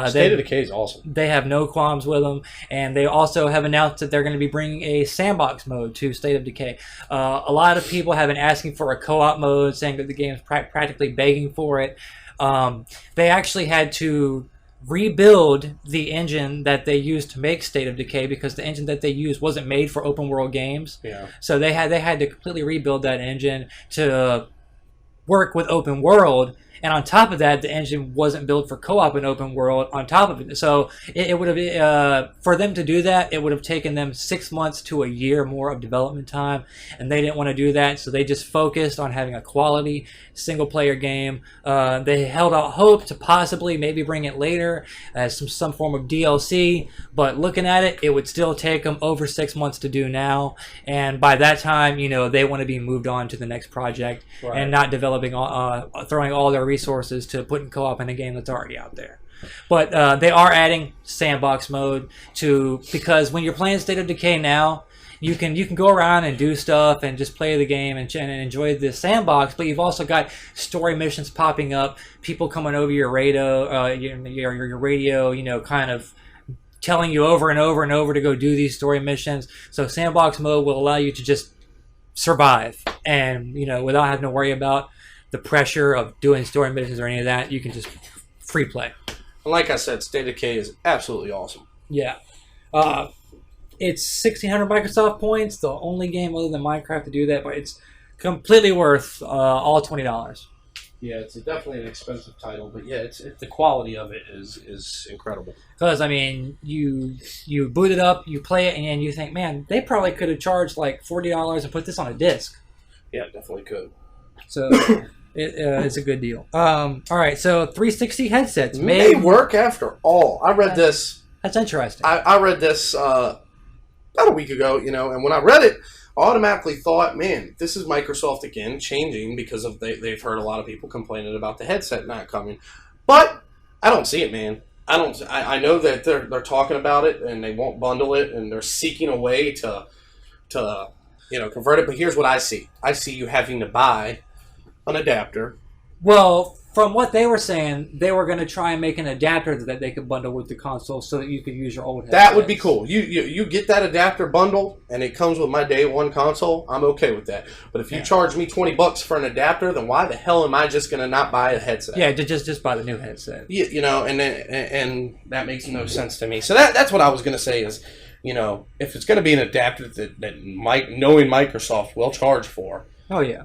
State of Decay is awesome. They have no qualms with them, and they also have announced that they're going to be bringing a sandbox mode to State of Decay. A lot of people have been asking for a co-op mode, saying that the game is practically begging for it. They actually had to rebuild the engine that they used to make State of Decay because the engine that they used wasn't made for open world games. Yeah. So they had to completely rebuild that engine to work with open world. And on top of that, the engine wasn't built for co-op and open world on top of it. So it would have, for them to do that, it would have taken them 6 months to a year more of development time. And they didn't want to do that. So they just focused on having a quality single-player game. They held out hope to possibly maybe bring it later as some form of DLC. But looking at it, it would still take them over 6 months to do now. And by that time, they want to be moved on to the next project and not developing, throwing all their resources to put in co-op in a game that's already out there. But they are adding sandbox mode because when you're playing State of Decay now, you can go around and do stuff and just play the game and enjoy the sandbox, but you've also got story missions popping up, people coming over your radio, your radio, kind of telling you over and over and over to go do these story missions. So sandbox mode will allow you to just survive and, without having to worry about the pressure of doing story missions or any of that. You can just free play. And like I said, State of Decay is absolutely awesome. Yeah. It's 1,600 Microsoft points, the only game other than Minecraft to do that, but it's completely worth all $20. Yeah, it's definitely an expensive title, but yeah, it's the quality of it is incredible. Because, you boot it up, you play it, and you think, man, they probably could have charged like $40 and put this on a disc. Yeah, definitely could. So it's a good deal. All right, so 360 headsets may work after all. I read this. That's interesting. I read this about a week ago, and when I read it, I automatically thought, man, this is Microsoft again changing because of they've heard a lot of people complaining about the headset not coming. But I don't see it, man. I know that they're talking about it and they won't bundle it and they're seeking a way to convert it. But here's what I see. I see you having to buy an adapter. Well, from what they were saying, they were going to try and make an adapter that they could bundle with the console so that you could use your old headsets. That would be cool. You get that adapter bundle, and it comes with my day one console. I'm okay with that. But if you charge me $20 for an adapter, then why the hell am I just going to not buy a headset? Yeah, just buy the new headset. Yeah, and that makes no sense to me. So that's what I was going to say is, if it's going to be an adapter that knowing Microsoft will charge for. Oh yeah.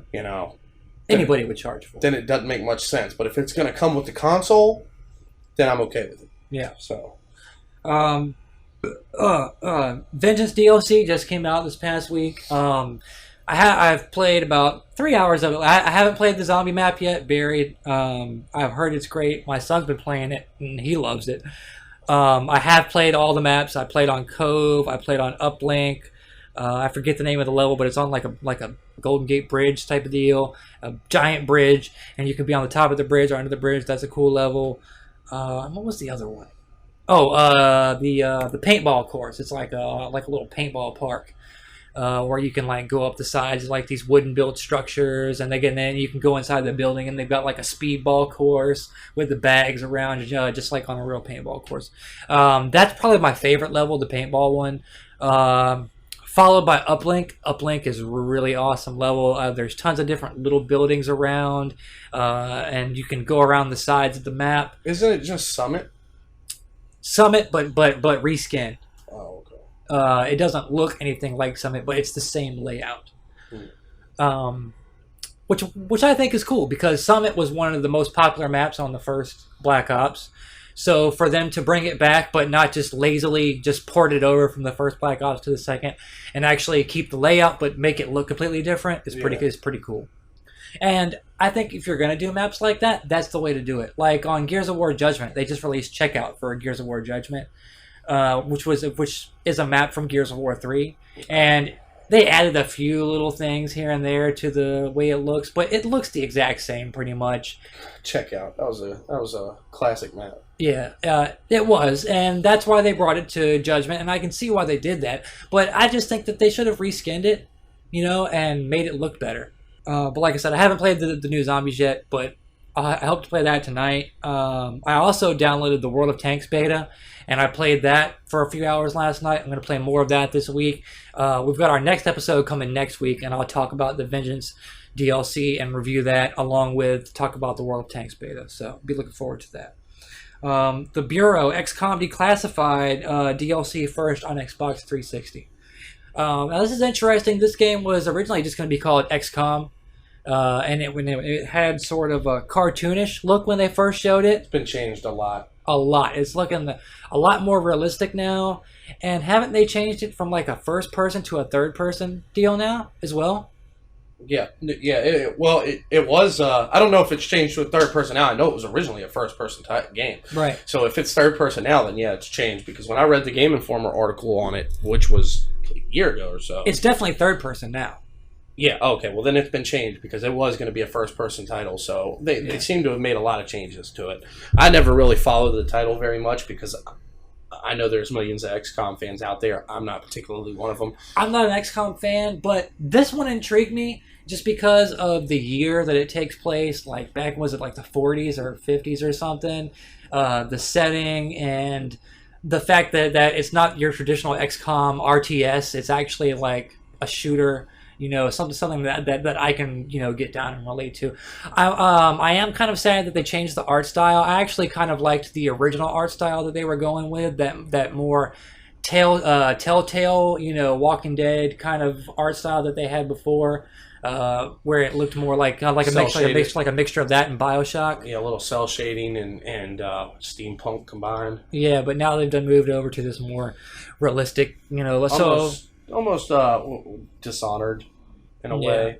Anybody would charge for. Then it doesn't make much sense. But if it's going to come with the console, then I'm okay with it. Yeah. So, Vengeance DLC just came out this past week. I've played about 3 hours of it. I haven't played the zombie map yet, Buried. I've heard it's great. My son's been playing it, and he loves it. I have played all the maps. I played on Cove. I played on Uplink. I forget the name of the level, but it's on like a Golden Gate Bridge type of deal, a giant bridge, and you can be on the top of the bridge or under the bridge. That's a cool level. What was the other one? Oh, the paintball course. It's like a little paintball park where you can like go up the sides of like these wooden built structures, and then you can go inside the building, and they've got like a speedball course with the bags around, just like on a real paintball course. That's probably my favorite level, the paintball one. Followed by Uplink. Uplink is a really awesome level. There's tons of different little buildings around, and you can go around the sides of the map. Isn't it just Summit? Summit, but reskin. Oh, okay. It doesn't look anything like Summit, but it's the same layout. Which I think is cool, because Summit was one of the most popular maps on the first Black Ops. So for them to bring it back, but not just lazily just port it over from the first Black Ops to the second, and actually keep the layout but make it look completely different is pretty cool. And I think if you're going to do maps like that, that's the way to do it. Like on Gears of War Judgment, they just released Checkout for Gears of War Judgment, which is a map from Gears of War 3, and they added a few little things here and there to the way it looks, but it looks the exact same pretty much. Checkout. That was a classic map. Yeah, it was, and that's why they brought it to Judgment, and I can see why they did that. But I just think that they should have reskinned it, and made it look better. But like I said, I haven't played the new Zombies yet, but I hope to play that tonight. I also downloaded the World of Tanks beta, and I played that for a few hours last night. I'm going to play more of that this week. We've got our next episode coming next week, and I'll talk about the Vengeance DLC and review that, along with talk about the World of Tanks beta. So be looking forward to that. The Bureau, XCOM Declassified DLC first on Xbox 360. Now this is interesting. This game was originally just going to be called XCOM, and it had sort of a cartoonish look when they first showed it. It's been changed a lot. It's looking a lot more realistic now. And haven't they changed it from like a first person to a third person deal now as well? Yeah. It was. I don't know if it's changed to a third person now. I know it was originally a first person type game. Right. So if it's third person now, then yeah, it's changed. Because when I read the Game Informer article on it, which was a year ago or so, it's definitely third person now. Yeah. Okay. Well, then it's been changed because it was going to be a first person title. So they seem to have made a lot of changes to it. I never really followed the title very much because I know there's millions of XCOM fans out there. I'm not particularly one of them. I'm not an XCOM fan, but this one intrigued me just because of the year that it takes place. Like back, was it like the 40s or 50s or something? The setting and the fact that it's not your traditional XCOM RTS. It's actually like a shooter. Something that I can get down and relate to. I am kind of sad that they changed the art style. I actually kind of liked the original art style that they were going with, that more telltale, Walking Dead kind of art style that they had before, where it looked more like a mixture of that and Bioshock. Yeah, a little cell shading and steampunk combined. Yeah, but now they've moved over to this more realistic, almost Dishonored in a way.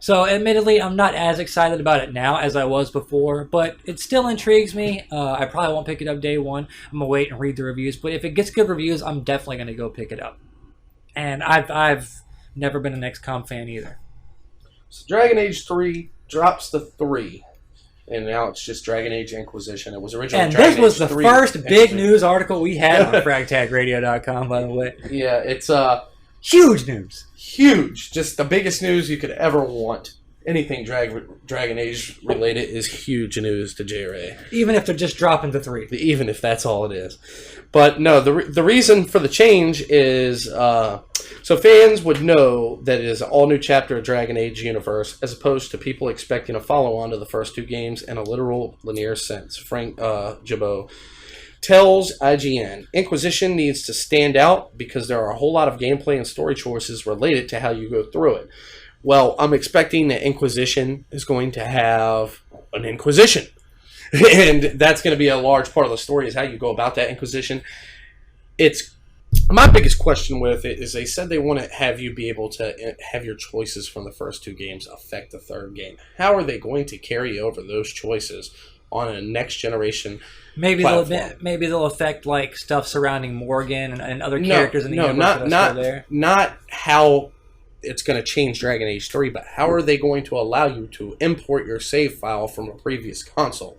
So admittedly, I'm not as excited about it now as I was before, but it still intrigues me. I probably won't pick it up day one. I'm gonna wait and read the reviews, but if it gets good reviews, I'm definitely gonna go pick it up. And I've never been an XCOM fan either. So Dragon Age 3 drops the 3. And now it's just Dragon Age Inquisition. It was originally Dragon Age 3. And this was the first big news article we had on FragTagRadio.com, by the way. Yeah, it's Huge news. Huge. Just the biggest news you could ever want. Anything Dragon Age related is huge news to Jayray. Even if they're just dropping the 3. Even if that's all it is. But no, the reason for the change is so fans would know that it is an all-new chapter of Dragon Age universe, as opposed to people expecting a follow-on to the first 2 games in a literal linear sense. Frank Jabot tells IGN, Inquisition needs to stand out because there are a whole lot of gameplay and story choices related to how you go through it. Well, I'm expecting that Inquisition is going to have an Inquisition. And that's going to be a large part of the story, is how you go about that Inquisition. It's my biggest question with it is they said they want to have you be able to have your choices from the first 2 games affect the 3rd game. How are they going to carry over those choices on a next generation platform? Maybe they'll affect like stuff surrounding Morgan and other characters in the universe that are still there. Not how it's going to change Dragon Age 3, but how are they going to allow you to import your save file from a previous console?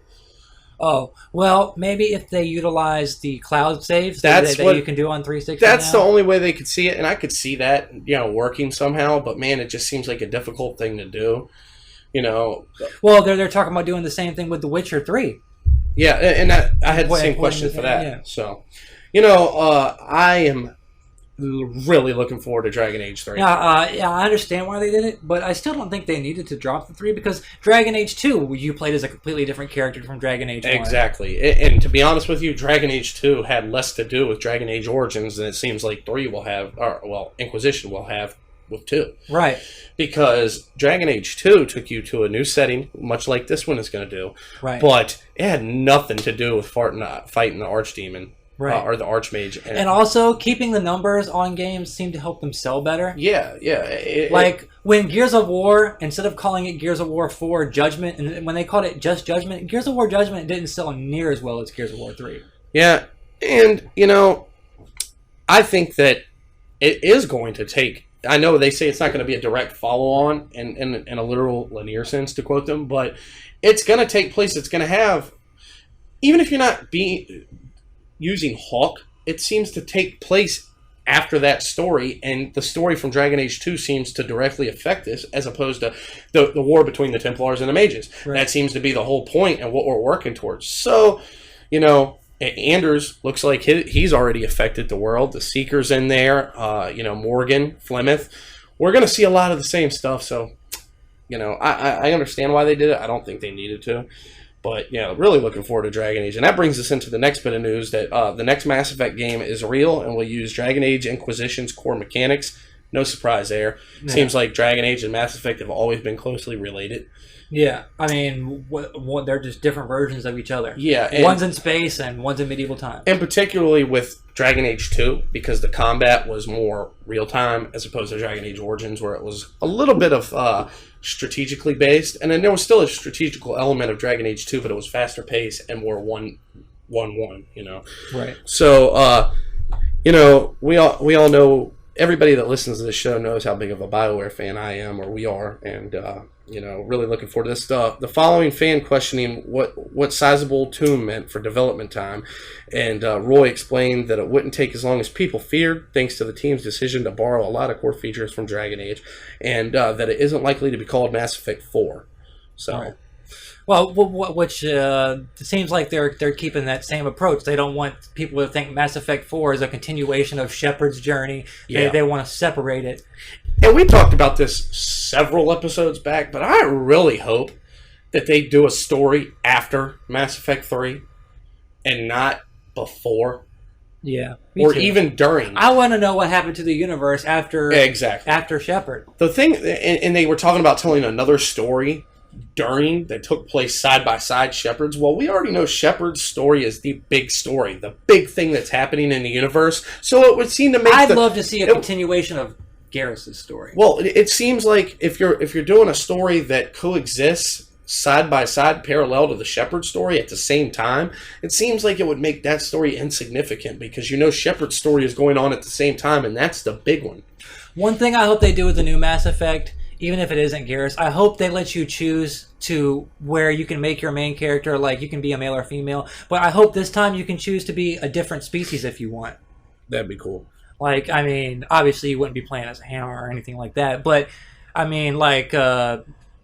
Oh, well, maybe if they utilize the cloud saves that you can do on 360 That's now. the only way they could see it, and I could see that, working somehow, but man, it just seems like a difficult thing to do, Well, they're talking about doing the same thing with The Witcher 3. Yeah, and I had the same question for that. Yeah. So, I am really looking forward to Dragon Age 3. Yeah, I understand why they did it, but I still don't think they needed to drop the 3 because Dragon Age 2, you played as a completely different character from Dragon Age 1. Exactly. And to be honest with you, Dragon Age 2 had less to do with Dragon Age Origins than it seems like 3 will have, Inquisition will have with 2. Right. Because Dragon Age 2 took you to a new setting, much like this one is going to do. Right. But it had nothing to do with fighting the Archdemon. Right. Or the Archmage. And also, keeping the numbers on games seemed to help them sell better. Yeah. When Gears of War, instead of calling it Gears of War 4 Judgment, and when they called it just Judgment, Gears of War Judgment didn't sell near as well as Gears of War 3. Yeah, and, I think that it is going to take... I know they say it's not going to be a direct follow-on in a literal linear sense, to quote them, but it's going to take place. It's going to have... Even if you're not using Hawk, it seems to take place after that story, and the story from Dragon Age 2 seems to directly affect this, as opposed to the war between the Templars and the Mages. Right. That seems to be the whole point and what we're working towards. So, Anders looks like he's already affected the world. The Seeker's in there, Morgan, Flemeth. We're going to see a lot of the same stuff, so, I understand why they did it. I don't think they needed to. But, really looking forward to Dragon Age. And that brings us into the next bit of news, that the next Mass Effect game is real and will use Dragon Age Inquisition's core mechanics. No surprise there. Yeah. Seems like Dragon Age and Mass Effect have always been closely related. Yeah, I mean, they're just different versions of each other. Yeah. One's in space and one's in medieval times. And particularly with Dragon Age 2, because the combat was more real-time as opposed to Dragon Age Origins, where it was a little bit of strategically based. And then there was still a strategical element of Dragon Age 2, but it was faster paced and more one. Right. So, we all know, everybody that listens to this show knows how big of a BioWare fan I am, or we are, and really looking forward to this stuff. The following fan questioning what sizable tomb meant for development time, and Roy explained that it wouldn't take as long as people feared, thanks to the team's decision to borrow a lot of core features from Dragon Age, and that it isn't likely to be called Mass Effect 4. So. Right. Well, which seems like they're keeping that same approach. They don't want people to think Mass Effect 4 is a continuation of Shepard's journey. Yeah. They want to separate it. And we talked about this several episodes back, but I really hope that they do a story after Mass Effect 3 and not before. Yeah. Or too. Even during. I want to know what happened to the universe after Shepard. The thing, and they were talking about telling another story during that took place side by side Shepard's. Well, we already know Shepard's story is the big story, the big thing that's happening in the universe. So it would seem to make I'd love to see a continuation of Garrus's story. Well, it seems like if you're doing a story that coexists side by side, parallel to the Shepard story at the same time, it seems like it would make that story insignificant, because Shepard's story is going on at the same time, and that's the big one. One thing I hope they do with the new Mass Effect, even if it isn't Garrus, I hope they let you choose to where you can make your main character, like you can be a male or female, but I hope this time you can choose to be a different species if you want. That'd be cool. Like, I mean, obviously you wouldn't be playing as a hammer or anything like that, but I mean, like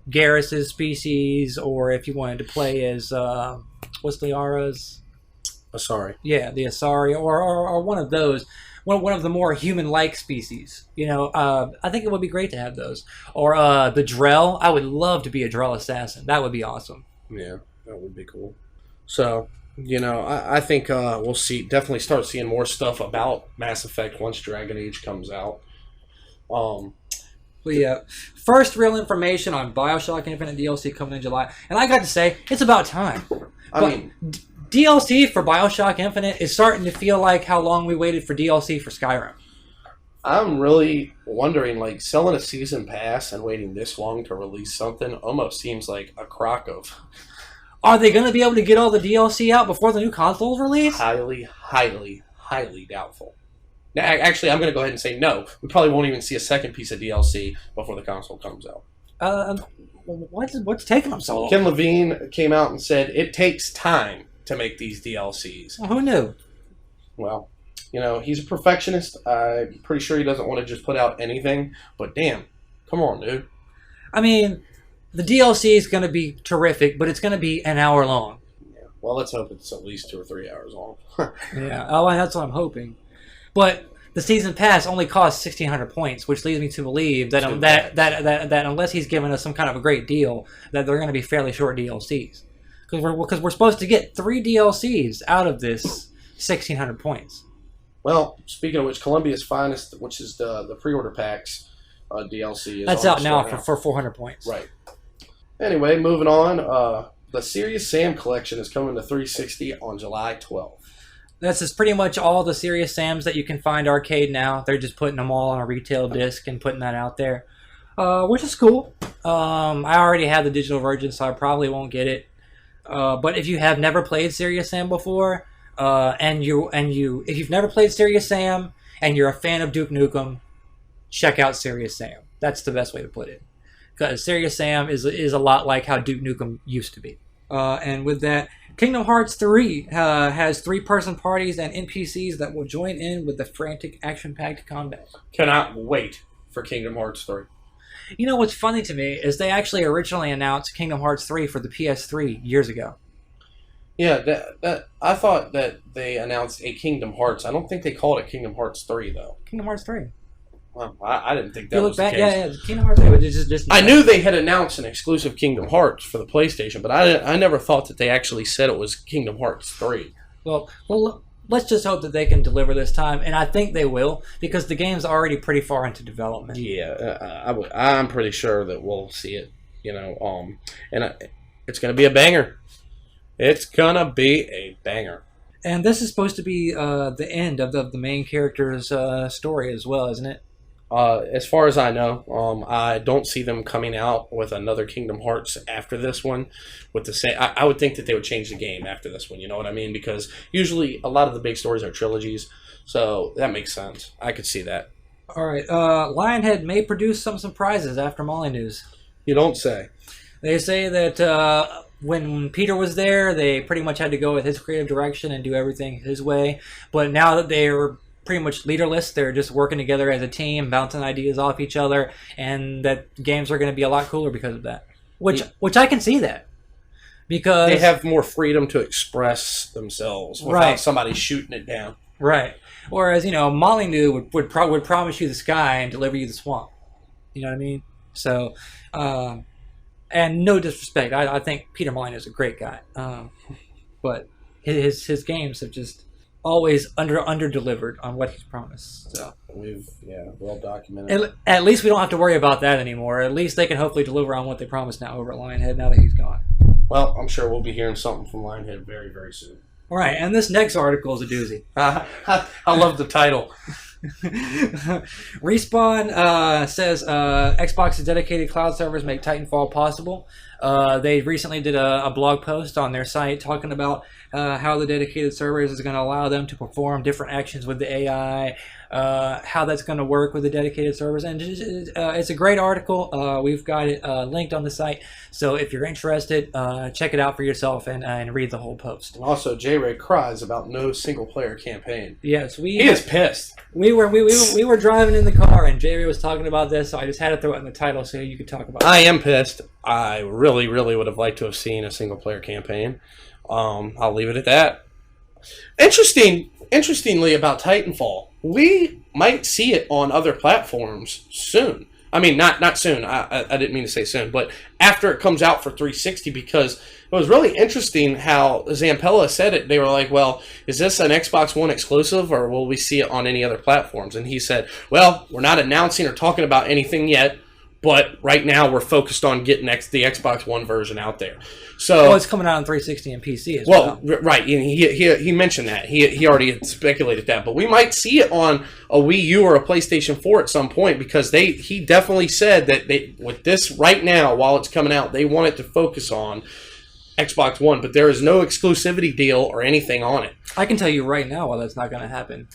Garrus's species, or if you wanted to play as what's Liara's? Sorry. Yeah, the Asari, or one of those. One of the more human-like species, you know, I think it would be great to have those. Or the Drell. I would love to be a Drell assassin. That would be awesome. Yeah, that would be cool. So, you know, I think we'll definitely start seeing more stuff about Mass Effect once Dragon Age comes out. But yeah, first real information on Bioshock Infinite DLC coming in July, and I got to say, it's about time. I mean, DLC for Bioshock Infinite is starting to feel like how long we waited for DLC for Skyrim. I'm really wondering, like, selling a season pass and waiting this long to release something almost seems like a crock of... Are they going to be able to get all the DLC out before the new consoles release? Highly, highly, highly doubtful. Now, actually, I'm going to go ahead and say no. We probably won't even see a second piece of DLC before the console comes out. What's taking them so long? Ken Levine came out and said it takes time to make these DLCs. Well, who knew? Well, you know, he's a perfectionist. I'm pretty sure he doesn't want to just put out anything, but damn, come on, dude. I mean, the DLC is going to be terrific, but it's going to be an hour long. Yeah. Well, let's hope it's at least 2 or 3 hours long. Yeah, oh, that's what I'm hoping. But the season pass only costs 1,600 points, which leads me to believe that that unless he's giving us some kind of a great deal, that they're going to be fairly short DLCs. Because we're supposed to get 3 DLCs out of this 1,600 points. Well, speaking of which, Columbia's Finest, which is the pre-order packs DLC, is that's out now for 400 points. Right. Anyway, moving on. The Serious Sam collection is coming to 360 on July 12th. This is pretty much all the Serious Sams that you can find arcade now. They're just putting them all on a retail disc and putting that out there, which is cool. I already have the digital version, so I probably won't get it. But if you have never played Serious Sam before, if you've never played Serious Sam and you're a fan of Duke Nukem, check out Serious Sam. That's the best way to put it. Because Serious Sam is a lot like how Duke Nukem used to be. And with that, Kingdom Hearts 3 has 3-person parties and NPCs that will join in with the frantic, action-packed combat. Cannot wait for Kingdom Hearts 3. You know what's funny to me is they actually originally announced Kingdom Hearts 3 for the PS3 years ago. Yeah, I thought that they announced a Kingdom Hearts. I don't think they called it Kingdom Hearts 3, though. Kingdom Hearts 3. Well, I didn't think that was the case. Yeah, Kingdom Hearts 3. Just I knew they had announced an exclusive Kingdom Hearts for the PlayStation, but I never thought that they actually said it was Kingdom Hearts 3. Well, let's just hope that they can deliver this time, and I think they will, because the game's already pretty far into development. Yeah, I'm pretty sure that we'll see it, you know, and it's going to be a banger. It's going to be a banger. And this is supposed to be the end of the main character's story as well, isn't it? As far as I know, I don't see them coming out with another Kingdom Hearts after this one. With the same, I would think that they would change the game after this one. You know what I mean? Because usually a lot of the big stories are trilogies, so that makes sense. I could see that. All right, Lionhead may produce some surprises after Molly news. You don't say. They say that when Peter was there, they pretty much had to go with his creative direction and do everything his way. But now that they're pretty much leaderless, they're just working together as a team, bouncing ideas off each other, and that games are going to be a lot cooler because of that. Which I can see that. Because they have more freedom to express themselves without somebody shooting it down. Right. Whereas, you know, Molyneux would promise you the sky and deliver you the swamp. You know what I mean? So, and no disrespect, I think Peter Molyneux is a great guy. But his games have just always under-delivered on what he's promised. So well documented. At least we don't have to worry about that anymore. At least they can hopefully deliver on what they promised now over at Lionhead now that he's gone. Well, I'm sure we'll be hearing something from Lionhead very, very soon. All right, and this next article is a doozy. I love the title. Respawn says Xbox's dedicated cloud servers make Titanfall possible. They recently did a blog post on their site talking about how the dedicated servers is going to allow them to perform different actions with the AI, how that's going to work with the dedicated servers. And it's a great article. We've got it linked on the site. So if you're interested, check it out for yourself and read the whole post. And also, Jayray cries about no single-player campaign. Yes, he is pissed. We were driving in the car, and Jayray was talking about this, so I just had to throw it in the title so you could talk about it. I am pissed. I really, really would have liked to have seen a single-player campaign. I'll leave it at that. Interestingly about Titanfall, we might see it on other platforms soon. I mean, not soon. I didn't mean to say soon, but after it comes out for 360, because it was really interesting how Zampella said it. They were like, well, is this an Xbox One exclusive, or will we see it on any other platforms? And he said, well, we're not announcing or talking about anything yet, but right now we're focused on getting the Xbox One version out there. So, well, it's coming out on 360 and PC as well. Right. And he mentioned that. He already had speculated that. But we might see it on a Wii U or a PlayStation 4 at some point, because he definitely said that with this right now, while it's coming out, they want it to focus on Xbox One. But there is no exclusivity deal or anything on it. I can tell you right now why that's not going to happen.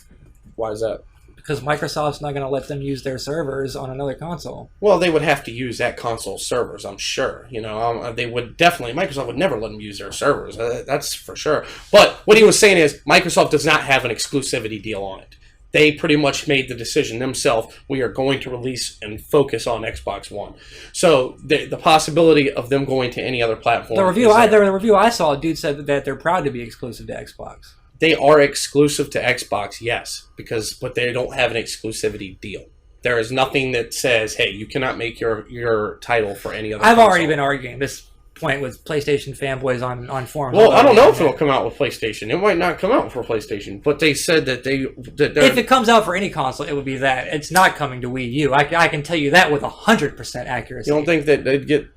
Why is that? Because Microsoft's not going to let them use their servers on another console. Well, they would have to use that console's servers, I'm sure. They would definitely. Microsoft would never let them use their servers. That's for sure. But what he was saying is Microsoft does not have an exclusivity deal on it. They pretty much made the decision themselves. We are going to release and focus on Xbox One. So the possibility of them going to any other platform. The review I saw, a dude said that they're proud to be exclusive to Xbox. They are exclusive to Xbox, yes, but they don't have an exclusivity deal. There is nothing that says, hey, you cannot make your title for any other console. Already been arguing this point with PlayStation fanboys on forums. Well, I don't know if it'll come out with PlayStation. It might not come out for PlayStation, but they said that if it comes out for any console, it would be that. It's not coming to Wii U. I can tell you that with 100% accuracy. You don't think that they'd get,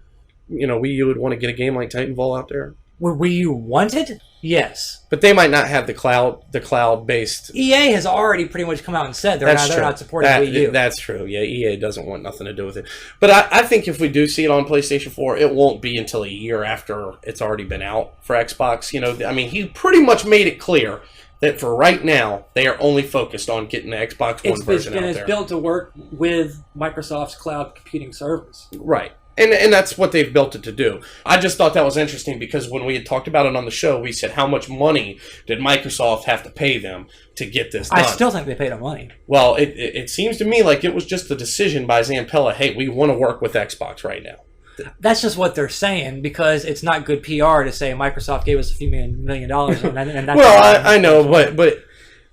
Wii U would want to get a game like Titanfall out there? Would Wii U want it? Yes. But they might not have the cloud-based... EA has already pretty much come out and said they're not supporting Wii U. That's true. Yeah, EA doesn't want nothing to do with it. But I think if we do see it on PlayStation 4, it won't be until a year after it's already been out for Xbox. He pretty much made it clear that for right now, they are only focused on getting the Xbox One version out there. It's built to work with Microsoft's cloud computing servers. Right. And that's what they've built it to do. I just thought that was interesting because when we had talked about it on the show, we said how much money did Microsoft have to pay them to get this done? I still think they paid them money. Well, it seems to me like it was just a decision by Zampella, hey, we want to work with Xbox right now. That's just what they're saying because it's not good PR to say Microsoft gave us a few million dollars. And that's well, I know, but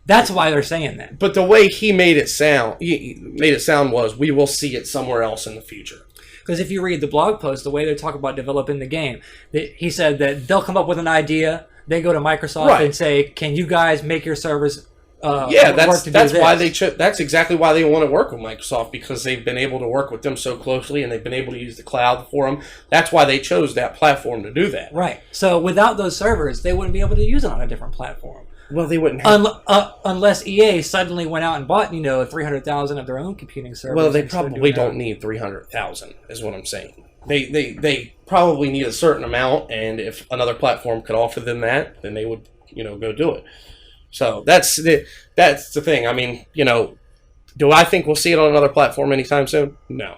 that's why they're saying that. But the way he made it sound was we will see it somewhere else in the future. Because if you read the blog post, the way they talk about developing the game, he said that they'll come up with an idea, they go to Microsoft and say, "Can you guys make your servers?" That's why that's exactly why they want to work with Microsoft, because they've been able to work with them so closely and they've been able to use the cloud for them. That's why they chose that platform to do that. Right. So without those servers, they wouldn't be able to use it on a different platform. Well, they wouldn't have... unless EA suddenly went out and bought, 300,000 of their own computing servers. Well, they probably don't need 300,000, is what I'm saying. They probably need a certain amount, and if another platform could offer them that, then they would, go do it. So that's the thing. I mean, do I think we'll see it on another platform anytime soon? No.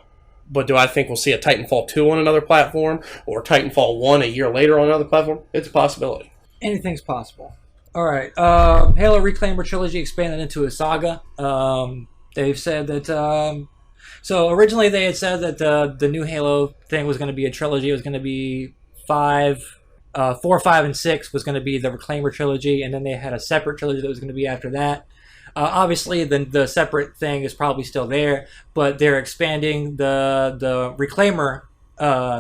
But do I think we'll see a Titanfall 2 on another platform, or Titanfall 1 a year later on another platform? It's a possibility. Anything's possible. All right. Halo Reclaimer Trilogy expanded into a saga. They've said that... so originally they had said that the new Halo thing was going to be a trilogy. It was going to be 4, 5, and 6 was going to be the Reclaimer Trilogy, and then they had a separate trilogy that was going to be after that. Obviously, the separate thing is probably still there, but they're expanding the Reclaimer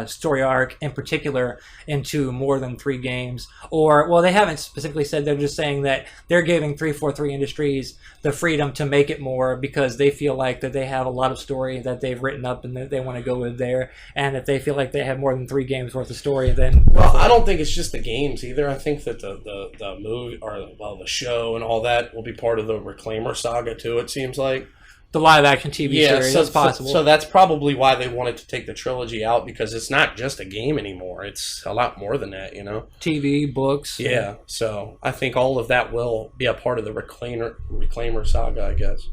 story arc in particular into more than 3 games. Or, they haven't specifically said, they're just saying that they're giving 343 Industries the freedom to make it more because they feel like that they have a lot of story that they've written up and that they want to go with there. And if they feel like they have more than 3 games worth of story, then... Well, I don't think it's just the games either. I think that the movie, or the show and all that will be part of the Reclaimer saga too, it seems like. The live-action TV series, that's possible. So that's probably why they wanted to take the trilogy out, because it's not just a game anymore. It's a lot more than that, TV, books. Yeah, so I think all of that will be a part of the Reclaimer saga, I guess.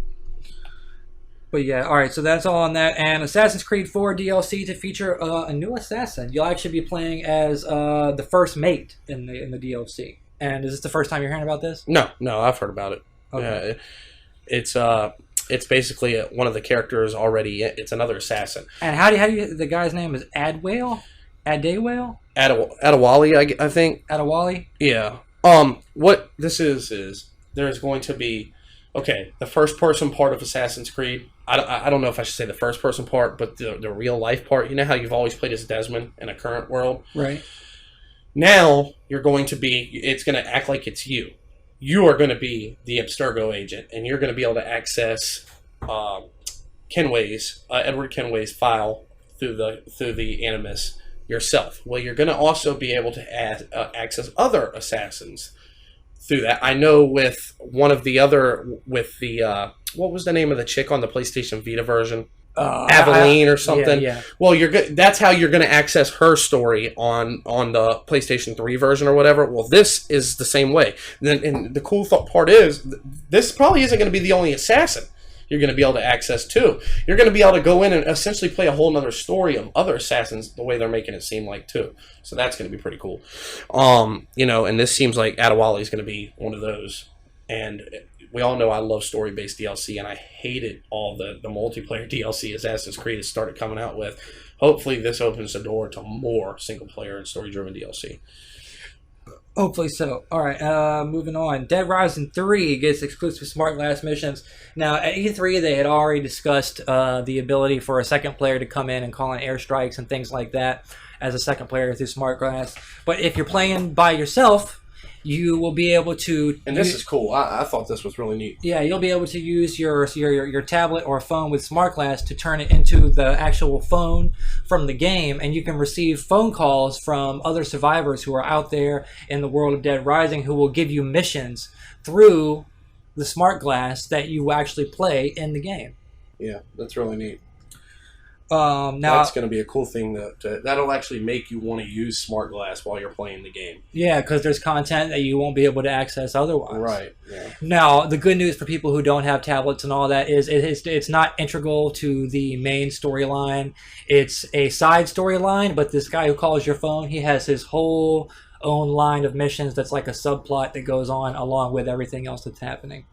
But yeah, all right. So that's all on that. And Assassin's Creed 4 DLC to feature a new assassin. You'll actually be playing as the first mate in the DLC. And is this the first time you're hearing about this? No, I've heard about it. Okay. It's basically one of the characters already. It's another assassin. And how do you the guy's name is Adwale? Adewale? Adewale, I think. Adewale? Yeah. What this is there's going to be the first person part of Assassin's Creed. I don't know if I should say the first person part, but the real life part. You know how you've always played as Desmond in a current world? Right. Now you're going to be. It's going to act like it's you. You are going to be the Abstergo agent, and you're going to be able to access Edward Kenway's file through the Animus yourself. Well, you're going to also be able to access other assassins through that. I know with one of the other, with the what was the name of the chick on the PlayStation Vita version? Aveline or something. Yeah. Well, that's how you're going to access her story on the PlayStation 3 version or whatever. Well, this is the same way. And the cool part is, this probably isn't going to be the only assassin you're going to be able to access too. You're going to be able to go in and essentially play a whole nother story of other assassins the way they're making it seem like too. So that's going to be pretty cool. And this seems like Adewale is going to be one of those. And we all know I love story-based DLC, and I hated all the multiplayer DLC Assassin's Creed has started coming out with. Hopefully this opens the door to more single-player and story-driven DLC. Hopefully so. All right, moving on. Dead Rising 3 gets exclusive Smart Glass missions. Now, at E3, they had already discussed the ability for a second player to come in and call in airstrikes and things like that as a second player through Smart Glass. But if you're playing by yourself, you will be able to... And this is cool. I thought this was really neat. Yeah, you'll be able to use your tablet or phone with Smart Glass to turn it into the actual phone from the game, and you can receive phone calls from other survivors who are out there in the world of Dead Rising who will give you missions through the Smart Glass that you actually play in the game. Yeah, that's really neat. Now that's going to be a cool thing that'll actually make you want to use Smart Glass while you're playing the game. Yeah, because there's content that you won't be able to access otherwise. Right. Yeah. Now, the good news for people who don't have tablets and all that is it's not integral to the main storyline. It's a side storyline, but this guy who calls your phone, he has his whole own line of missions that's like a subplot that goes on along with everything else that's happening.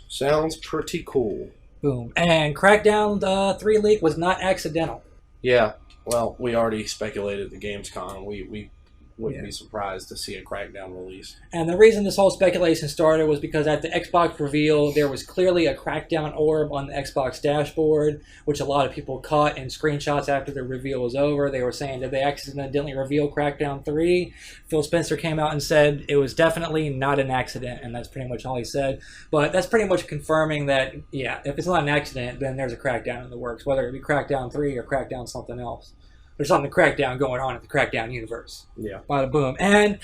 Sounds pretty cool. Boom. And Crackdown 3 leak was not accidental. Yeah. Well, we already speculated the Gamescom. We wouldn't be surprised to see a Crackdown release. And the reason this whole speculation started was because at the Xbox reveal, there was clearly a Crackdown orb on the Xbox dashboard, which a lot of people caught in screenshots after the reveal was over. They were saying, did they accidentally reveal Crackdown 3? Phil Spencer came out and said it was definitely not an accident, and that's pretty much all he said. But that's pretty much confirming that, yeah, if it's not an accident, then there's a Crackdown in the works, whether it be Crackdown 3 or Crackdown something else. There's something Crackdown going on in the Crackdown universe. Yeah. Bada boom. And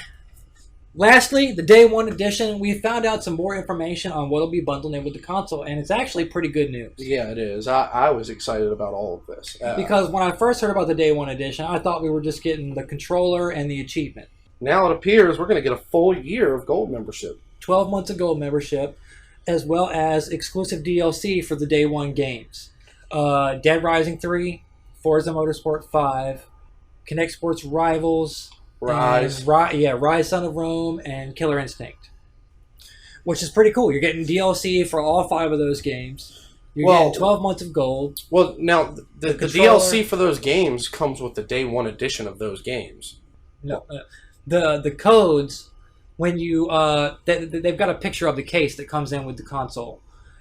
lastly, the Day 1 edition, we found out some more information on what will be bundled in with the console, and it's actually pretty good news. Yeah, it is. I was excited about all of this. Because when I first heard about the Day 1 edition, I thought we were just getting the controller and the achievement. Now it appears we're going to get a full year of gold membership. 12 months of gold membership, as well as exclusive DLC for the Day 1 games. Dead Rising 3, Forza Motorsport 5, Kinect Sports Rivals, Rise. Rise Son of Rome, and Killer Instinct. Which is pretty cool. You're getting DLC for all 5 of those games. You're getting 12 months of gold. Well, now, the DLC for those games comes with the Day 1 edition of those games. No, the codes, when you... they've got a picture of the case that comes in with the console.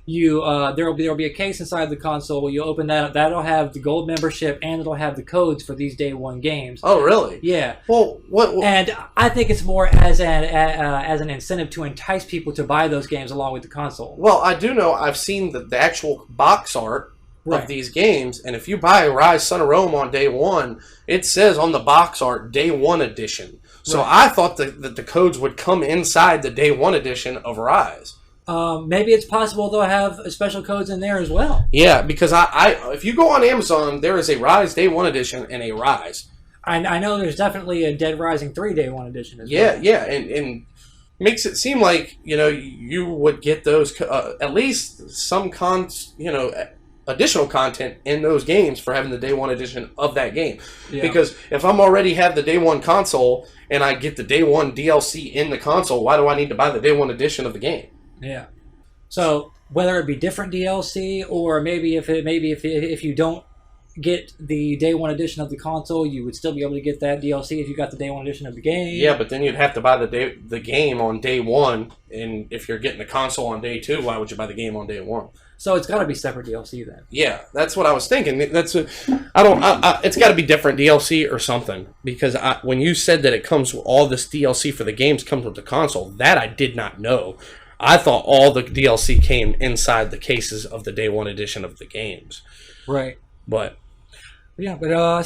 There'll be a case inside the console. You open that. That'll have the gold membership, and it'll have the codes for these Day 1 games. Oh, really? Yeah. Well, what? And I think it's more as an incentive to entice people to buy those games along with the console. Well, I do know. I've seen the actual box art of these games, and if you buy Rise Son of Rome on Day 1, it says on the box art Day 1 edition. So I thought that the codes would come inside the Day 1 edition of Rise. Maybe it's possible they'll have special codes in there as well. Yeah, because if you go on Amazon, there is a Rise Day 1 edition and a Rise. I know there's definitely a Dead Rising 3 Day 1 edition as well. Yeah, and makes it seem like, you would get those, at least some additional content in those games for having the day one edition of that game. Yeah. Because if I'm already have the day one console and I get the day one DLC in the console, why do I need to buy the day one edition of the game? Yeah. So whether it be different DLC or maybe if you don't get the day one edition of the console, you would still be able to get that DLC if you got the day one edition of the game. Yeah, but then you'd have to buy the game on day one, and if you're getting the console on day two, why would you buy the game on day one? So it's got to be separate DLC then. Yeah, that's what I was thinking. It's got to be different DLC or something, because when you said that it comes with all this DLC for the games comes with the console, that I did not know. I thought all the DLC came inside the cases of the day one edition of the games. Right. But yeah, but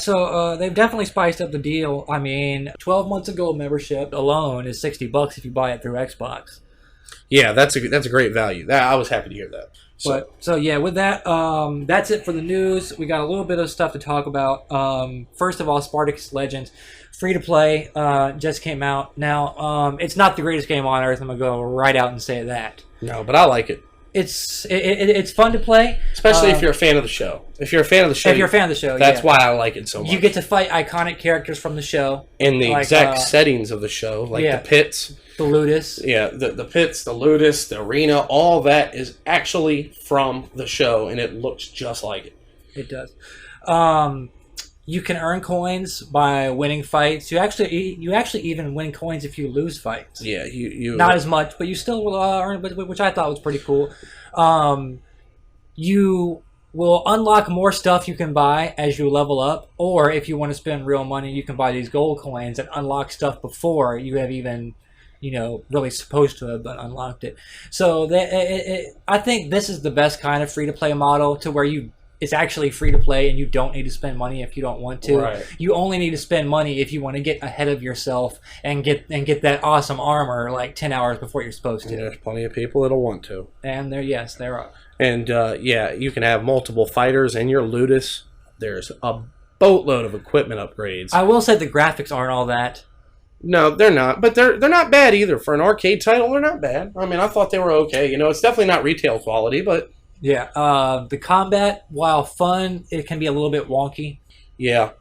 they've definitely spiced up the deal. I mean, 12 months ago membership alone is $60 if you buy it through Xbox. Yeah, that's a great value. I was happy to hear that. So yeah, with that, that's it for the news. We got a little bit of stuff to talk about. First of all, Spartacus Legends, free to play, just came out. Now, it's not the greatest game on earth. I'm gonna go right out and say that. No, but I like it. It's fun to play, especially if you're a fan of the show. If you're a fan of the show, that's why I like it so much. You get to fight iconic characters from the show in the exact settings of the show, like the pits. The Ludus. Yeah, the pits, the Ludus, the arena, all that is actually from the show, and it looks just like it. It does. You can earn coins by winning fights. You actually even win coins if you lose fights. Yeah, you not as much, but you still will earn, which I thought was pretty cool. You will unlock more stuff you can buy as you level up, or if you want to spend real money, you can buy these gold coins and unlock stuff before you have even really supposed to have unlocked it. So I think this is the best kind of free-to-play model, to where it's actually free to play and you don't need to spend money if you don't want to. Right. You only need to spend money if you want to get ahead of yourself and get that awesome armor like 10 hours before you're supposed to. Yeah, there's plenty of people that'll want to. And there are. And you can have multiple fighters in your Ludus. There's a boatload of equipment upgrades. I will say the graphics aren't all that. No, they're not. But they're not bad either. For an arcade title, they're not bad. I mean, I thought they were okay. It's definitely not retail quality, but... Yeah, the combat, while fun, it can be a little bit wonky. Yeah.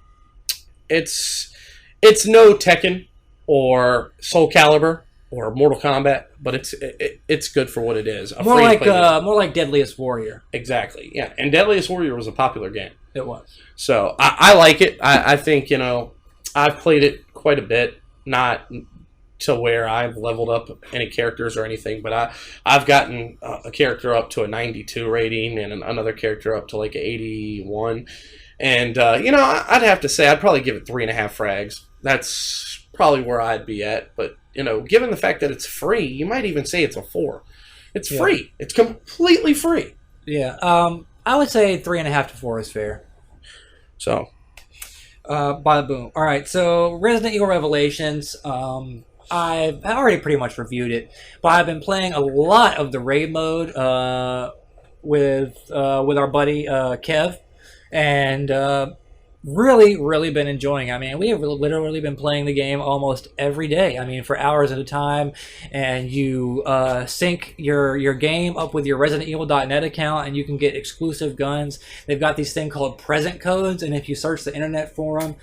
It's no Tekken or Soul Calibur or Mortal Kombat, but it's good for what it is. More like Deadliest Warrior. Exactly, yeah. And Deadliest Warrior was a popular game. It was. So, I like it. I think, I've played it quite a bit. Not to where I've leveled up any characters or anything, but I've gotten a character up to a 92 rating and another character up to like an 81. And, I'd have to say I'd probably give it 3.5 frags. That's probably where I'd be at. But, given the fact that it's free, you might even say it's a 4. It's free. It's completely free. Yeah. I would say 3.5 to 4 is fair. So. Bada boom. All right. So Resident Evil Revelations, I've already pretty much reviewed it, but I've been playing a lot of the raid mode with our buddy Kev, and really been enjoying it. I mean, we have literally been playing the game almost every day. I mean, for hours at a time, and you sync your game up with your ResidentEvil.net account, and you can get exclusive guns. They've got these thing called present codes, and if you search the internet for them,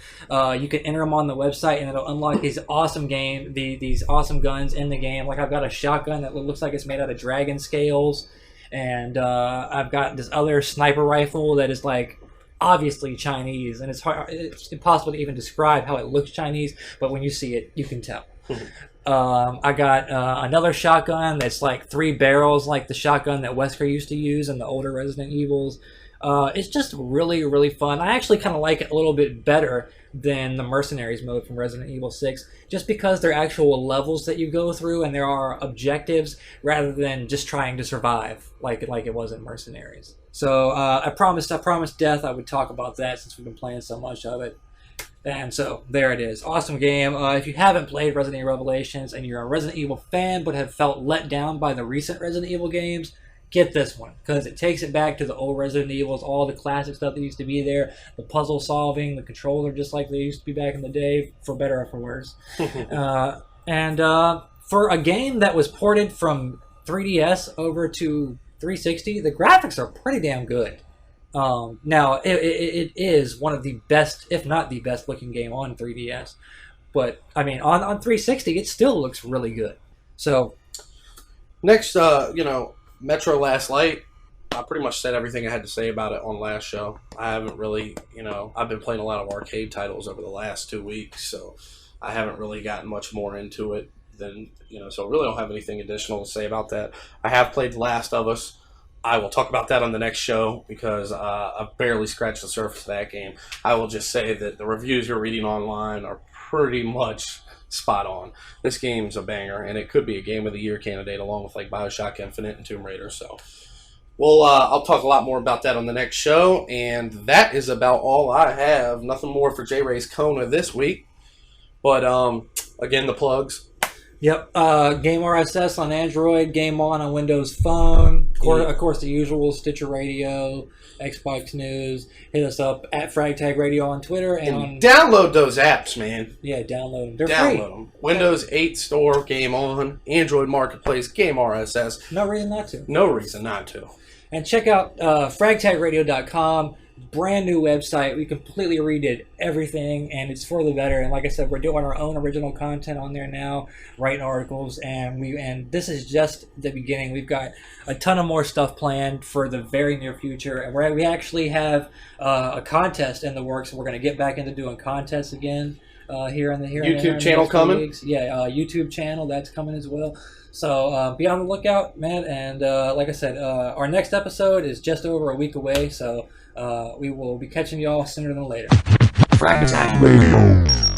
you can enter them on the website, and it'll unlock these awesome these awesome guns in the game. Like, I've got a shotgun that looks like it's made out of dragon scales, and I've got this other sniper rifle that is like obviously Chinese, and it's impossible to even describe how it looks Chinese, but when you see it, you can tell. I got another shotgun that's like 3 barrels, like the shotgun that Wesker used to use in the older Resident Evils. It's just really fun. I actually kind of like it a little bit better than the Mercenaries mode from Resident Evil 6, just because there are actual levels that you go through and there are objectives rather than just trying to survive like it was in Mercenaries. So I promised Death I would talk about that since we've been playing so much of it. And so there it is. Awesome game. If you haven't played Resident Evil Revelations and you're a Resident Evil fan but have felt let down by the recent Resident Evil games, get this one, because it takes it back to the old Resident Evils, all the classic stuff that used to be there, the puzzle solving, the controller just like they used to be back in the day, for better or for worse. And for a game that was ported from 3DS over to 360, the graphics are pretty damn good. Now, it is one of the best, if not the best looking game on 3DS. But, I mean, on 360, it still looks really good. So, next, Metro Last Light. I pretty much said everything I had to say about it on last show. I haven't really, I've been playing a lot of arcade titles over the last 2 weeks, so I haven't really gotten much more into it than, so I really don't have anything additional to say about that. I have played The Last of Us. I will talk about that on the next show because I've barely scratched the surface of that game. I will just say that the reviews you're reading online are pretty much spot on. This game's a banger, and it could be a Game of the Year candidate along with like Bioshock Infinite and Tomb Raider, so... Well, I'll talk a lot more about that on the next show, and that is about all I have. Nothing more for Jayray's Kona this week. But, again, the plugs. Yep, Game RSS on Android, Game On Windows Phone. Of course, the usual, Stitcher Radio, Xbox News. Hit us up at Frag Tag Radio on Twitter. And download those apps, man. Yeah, download them. They're free. Download them. Windows 8 Store, Game On. Android Marketplace, Game RSS. No reason not to. No reason not to. And check out fragtagradio.com. Brand new website. We completely redid everything, and it's for the better. And like I said, we're doing our own original content on there now, writing articles, and this is just the beginning. We've got a ton of more stuff planned for the very near future, and we actually have a contest in the works. We're going to get back into doing contests again here in the YouTube channel coming. Weeks. Yeah, YouTube channel that's coming as well. So be on the lookout, man. And like I said, our next episode is just over a week away, so we will be catching you all sooner than later. Frag Tag Radio.